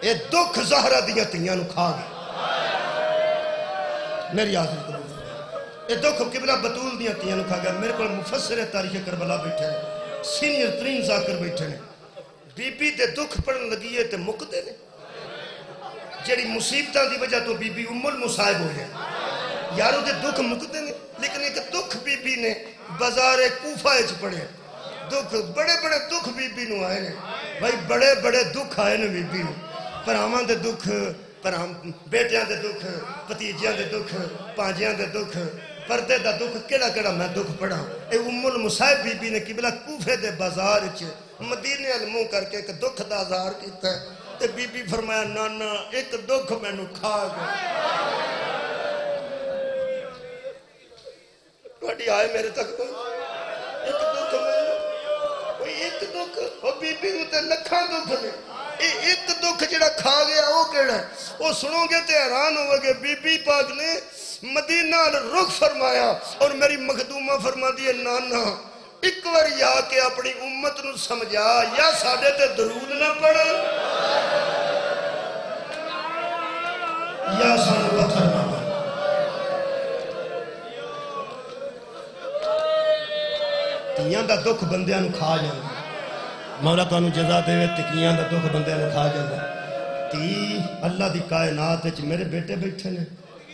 A: یہ دکھ زہرہ دیا تیاں نو کھا گئی میری آخری قبول. یہ دکھ قبلہ بطول دیا تیاں نو کھا گیا. میرے کو مفسر تاریخ کربلا بیٹھے ہیں سینئر ترین ذاکر بیٹھے ہیں. بی بی دے دکھ پڑھن لگی ہے تے مکدے نے جیڑی مصیبتاں دی وجہ تو بی بی ام المصائب ہو جائے. یارو دے دکھ مکدے نے لیکن ایک دکھ بی بی نے بازار کوفہ اچ پڑھے. دکھ بڑے بڑے دکھ بی بی نو آئے نے بھائی بڑے بڑے دکھ آئے نے بی بی نو. پراواں دے دکھ بیٹیاں دے دکھ پتیجیاں دے دکھ پانجیاں دے دکھ پردے دا دکھ کیڑا کیڑا میں دکھ پڑھا. اے ام المصائب بی بی نے قبلہ کوفے دے بازار وچ مدینے ال منہ کر کے ایک دکھ دا اظہار کیتا ہے تے بی بی فرمایا نانا ایک دکھ مینوں کھا گیا. تہاڈی آئے میرے تک ایک دکھ کوئی ایک دکھ او بی بی نوں تے لکھاں دکھ نے. ایک دکھ جڑا کھا گیا وہ کیڑا ہے وہ سنو گے تے حیران ہوگے کہ بی بی پاک نے مدینہ رخ فرمایا اور میری مخدومہ فرما دیئے نانا ایک بار یا کہ اپنی امت نو سمجھا یا ساڑھے تے درود نہ پڑھا یا سانو پتھر نہ پڑھا. تیاں دا دکھ بندیاں نو کھا جانا. مولا تانوں جزا دے تکیاں دا دکھ بندیاں نو کھا جانا. تی اللہ دی کائنات وچ میرے بیٹے بیٹھے نے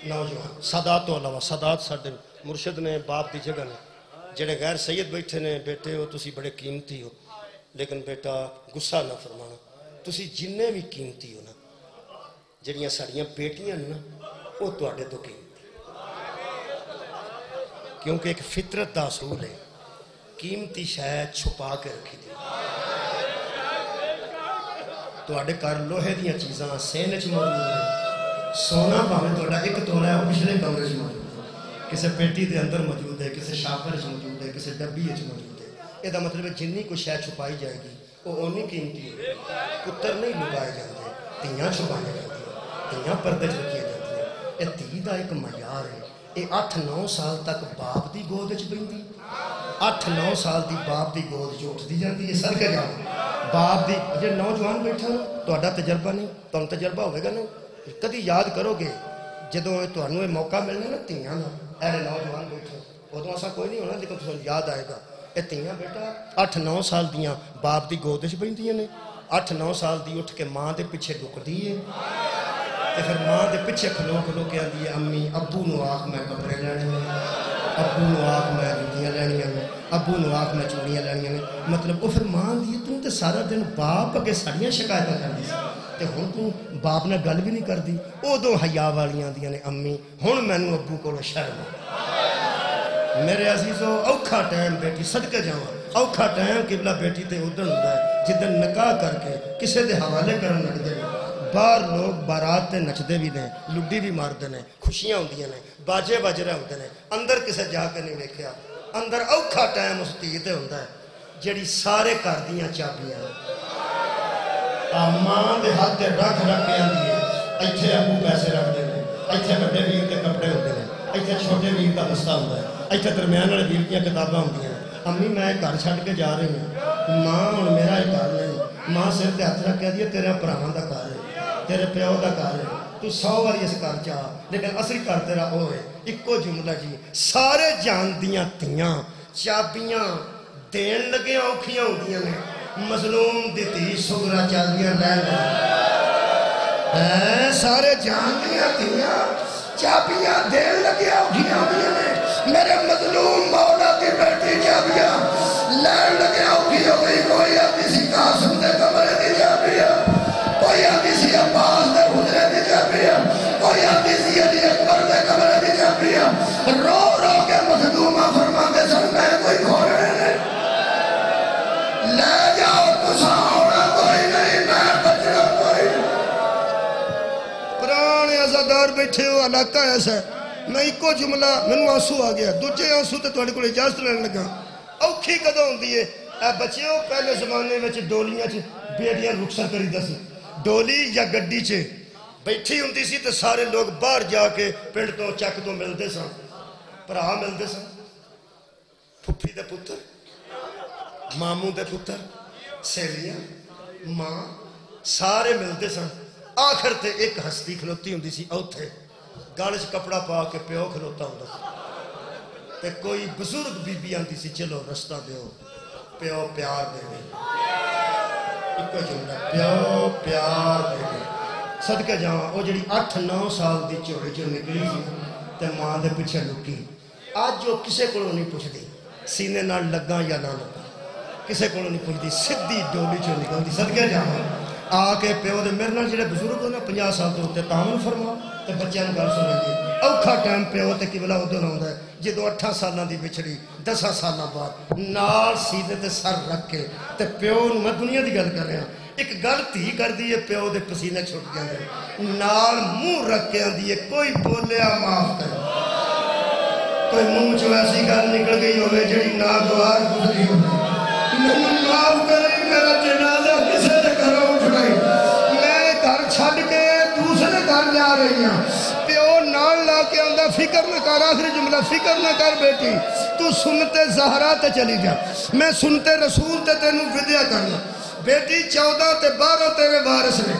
A: نوجوان سادات تو علاوہ سادات ساڈے مرشد نے باپ دی جگہ نے جڑے غیر سید بیٹھے نے بیٹے ہو تسی بڑے قیمتی ہو لیکن بیٹا غصہ نہ فرمانا. تسی جننے بھی قیمتی ہو نا جڑیاں ساڑیاں بیٹیاں نا وہ تواڈے تو قیمتی کیونکہ ایک فطرت دا اصول ہے قیمتی شے چھپا کے رکھی دی. تواڈے گھر لوہے دیاں چیزاں سین وچ موجود ہیں. سونا بھاویں تہاڈا ایک تولا ہے وہ پچھلے کمرے وچ موجود ہے کسے پیٹی دے اندر موجود ہے کسے شاپر وچ موجود ہے کسے ڈبی وچ موجود ہے. یہ دا مطلب ہے جنی کوئی شے چھپائی جائے گی وہ اونی قیمتی ہے. پتر نہیں لگائے جاندے تیاں چھپائے جاندے تیاں پردے وچ رکھیاں جاندیاں. یہ تی دا ایک معیار ہے. یہ 8-9 سال تک باپ دی گود وچ بہندی 8-9 سال دی باپ دی گود وچ اٹھدی جاندی ہے. صدقے جاؤ باپ دی جے نوجوان بیٹھا نا تہاڈا تجربہ نہیں تانوں تجربہ ہوئے گا نا کدی یاد کرو گے جدوں تانوں یہ موقع ملنا نا تیاں دا اے نوجوان بیٹھے ادوں ایسا کوئی نہیں ہونا لیکن تساں یاد آئے گا یہ تیاں بیٹا 8-9 سال دیاں باپ دی گود وچ بہندیاں نے 8-9 سال دی اٹھ کے ماں دے پیچھے لکدی ہے تے پھر ماں دے پیچھے کھلو کھلو کے آندی ہے امی ابو نو آکھ میں کپڑے لینے ہیں ابو نو آکھ میں جوتیاں لینیاں نے ابو نو آکھ میں چوڑیاں لینیاں نے. مطلب وہ پھر ماں دی توں تے سارا دن باپ اگے ساڑیاں شکایتاں کردی سی تے ہن توں باپ نال گل بھی نہیں کردی. ادوں حیا والیاں آندیاں نے امی ہن مینوں ابو کولوں شرم آ. میرے عزیزو اوکھا ٹائم بیٹی صدقے جاواں اوکھا ٹائم قبلہ بیٹی تے ادن ہوندا ہے جدن نکاح کر کے کسے دے حوالے کرن لگدے نے. باہر لوگ بارات تے نچدے بھی نے لڈی بھی ماردے نے خوشیاں ہوندیاں نے باجے بجرے ہوندے نے. اندر کسے جا کے نہیں ویکھیا اندر اوکھا ٹائم اس دھی تے ہوندا ہے جڑی سارے گھر دیاں چابیاں ماں دے ہاتھ تے رکھ رکھ کے آندی ہے ایتھے ابو پیسے رکھدے نے ایتھے بڑے ویر دے کپڑے ہوندے نے ایتھے چھوٹے ویر دا بستہ ہوندا ہے ایتھے درمیان والے ویر دیاں کتاباں ہوندیاں. امی میں گھر چھڈ کے جا رہی ہوں ماں ہن میرا یہ گھر نہیں. ماں سر تے ہاتھ رکھ کے آندی ہے تیرے بھراواں دا گھر ہے تیرے پیو دا گھر ہے تو 100 واری اس گھر چاہ لیکن اصلی گھر تیرا وہ ہے. ایکو جملہ جی سارے جان دیاں تیاں چابیاں دین لگے اوکھیاں ہوندیاں نے مظلوم دی دھی سگرا چابیاں لے لے سارے جان دیاں تیاں چابیاں دین لگے اوکھیاں ہوندیاں نے میرے مظلوم مولا دی بیٹی چابیاں لین لگے اوکھی ہو گئی. کوئی آدھی سی قاسم دے کمرے دی چابیاں کوئی آدھی سی عباس دے حجرے دی چابیاں کوئی آدھی سی علی اکبر دے کمرے دی چابیاں رو رو کے مخدومہ فرماندے سن میں کوئی کھولنے لے جاؤ روزدار بیٹھے ہو علاقہ ایسا ہے میں ایک کو جملہ میں آنسو آ گیا دوجے آنسو تے تھوڑے کو اجازت لینے لگا اوکھی کدوں ہوندی ہے اے بچیو پہلے زمانے میں ڈولیاں بیٹیاں رخصت کری دسی ڈولی یا گڈی چ بیٹھی ہوندی سی تے سارے لوگ باہر جا کے پنڈ تو چک تو ملتے سن بھرا ملتے سن پھپھی دے پتر ماموں دے پتر سہیلیاں ماں سارے ملتے سن آخر تے ایک ہستی کھلوتی ہوندی سی اوتھے گل چ کپڑا پا کے پیو کھلوتا ہوندا تے کوئی بزرگ بی بی آندی سی چلو رستہ دیو پیو پیار دے دے ایک جملہ پیو پیار دے دے صدقہ جاواں او جڑی 8-9 سال دی چوڑی چوں نکلی سی تے ماں دے پیچھے لکی آج جو کسے کولوں نہیں پوچھدی سینے نال لگاں یا نہ لگاں کسے کولوں نہیں پوچھدی سدھی ڈولی چوں نکلدی صدقہ جاواں آ کے پیو دے میرے نال جڑے بزرگ ہونا 50 سال تو تے تعامل فرما تے بچیاں نوں گل سنائی اوکھا ٹائم پیو تے قبلہ ادھر آوندا ہے جدوں 8 سالاں دی بچڑی 10 سالاں بعد نال سینے تے سر رکھ کے تے پیو نوں میں دنیا دی گل کر رہا ایک گل تھی کر دی ہے پیو دے پسینے چھٹ جاندے نال منہ رکھ کے آندی ہے کوئی بولیا معاف کر کوئی منہ چوں ایسی گل نکل گئی ہوئے جڑی ناگوار گزری ہوئے میں معاف کریں میرا جنازہ کسے دے گھروں اٹھائی میں گھر چھڈ کے دوسرے گھر جا رہی ہوں پیو نال لا کے آندا فکر نہ کر آخری جملہ فکر نہ کر بیٹی تو سنتے زہرا تے چلی جا میں سنتے رسول تے تینوں ودیا کرنا بیٹی 14 تے 12 تیرے وارث نے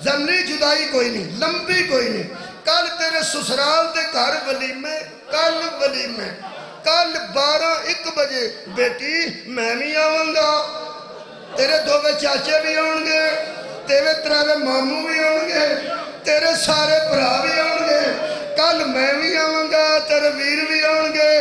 A: زمنی جدائی کوئی نہیں لمبی کوئی نہیں کل تیرے سسرال دے گھر ولیمے کل 12-1 بجے بیٹی میں بھی آؤں گا تیرے 2 چاچے بھی آؤں گے تیرے 3 ماموں بھی آؤں گے تیرے سارے بھرا بھی آؤں گے کل میں بھی آؤں گا تیرے ویر بھی آؤں گے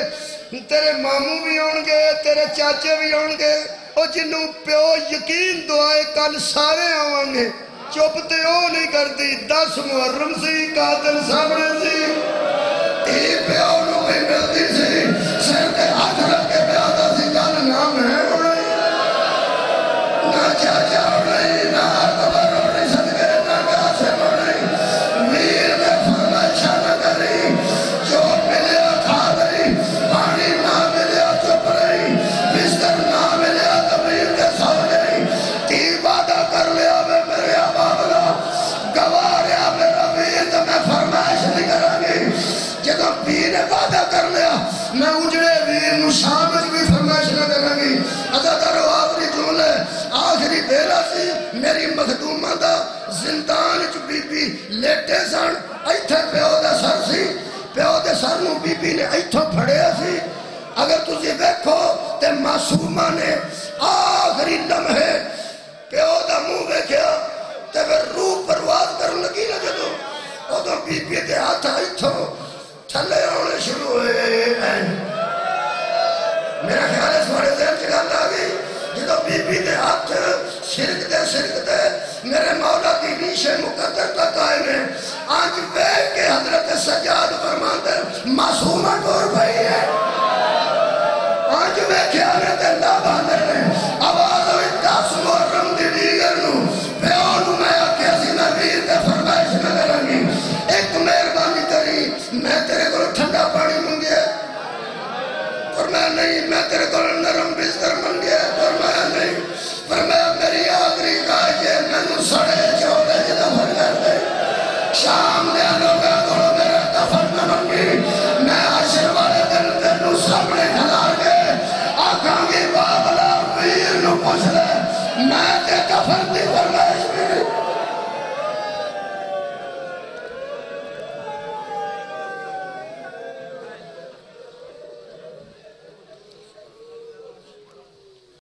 A: تیرے ماموں بھی آؤں گے تیرے چاچے بھی آؤں گے اور جنہوں پیو یقین دعائے کل سارے آؤں گے چپ تے او نہیں کرتی 10 محرم سی قاتل سامنے سی تی پیو نو بھی ملتی سی سر تے ہاتھ رکھ کے پیادا سی کل نام ہے اڑائی نہ چاچا اڑائی نہ تبر اڑائی صدقے نہ قاسم اڑائی ویر میں فرمائشہ نہ کری جو ملیا کھا رہی پانی نہ ملیا چپ رہی بستر نہ ملیا تبیر کے سو گئی تی وعدہ کر لیا میں میرے بابلا گواریا میرا ویر تو میں فرمائش نہیں کرانگی جدو پیر نے وعدہ کر لیا میں اجڑے ویر نو شامل بھی فرمائش نہ کرانگی ادا کرو آخری جملے آخری بیلا سی میری مخدومہ دا زندان چ بی بی لیٹے سن ایتھے پیو دے سر سی پیو دے سر نو بی بی نے ایتھوں پھڑیا سی اگر تسی دیکھو تے معصومہ نے آخری لمحے پیو دا منہ دیکھیا تے پھر روح پرواز کرن لگی نہ جدو ادو بی بی دے ہاتھ ایتھوں تھلے آنے شروع ہوئے میرا خیال ہے سوارے ذہن کی گل آ گئی جدو بی بی دے ہاتھ شرک دے میرے مولا دی نیش مقدر تک آئے میں آج بیٹھ کے حضرت سجاد فرماندر معصومہ ٹور بھائی ہے آج بیٹھ کے حضرت اللہ باندر نے آواز ہوئی 10 محرم دی دیگر نو پیونو میں آکے اسی میں ویر دے فرمائش میں لرنگی ایک مہربانی کری میں تیرے کو ٹھنڈا پانی منگے فرمایا نہیں میں تیرے کو نرم بستر منگے فرمایا نہیں فرمایا میری آخری کاج ہے میں نو سڑے چوڑے جدہ بھر کر دے شام دے لوگا کھڑو میرا کفن نہ منگی میں عشر والے دن تینو سامنے کھلا کے آکھاں گی بابلا ویر نو پوچھ لے میں تے کفن دی فرمایا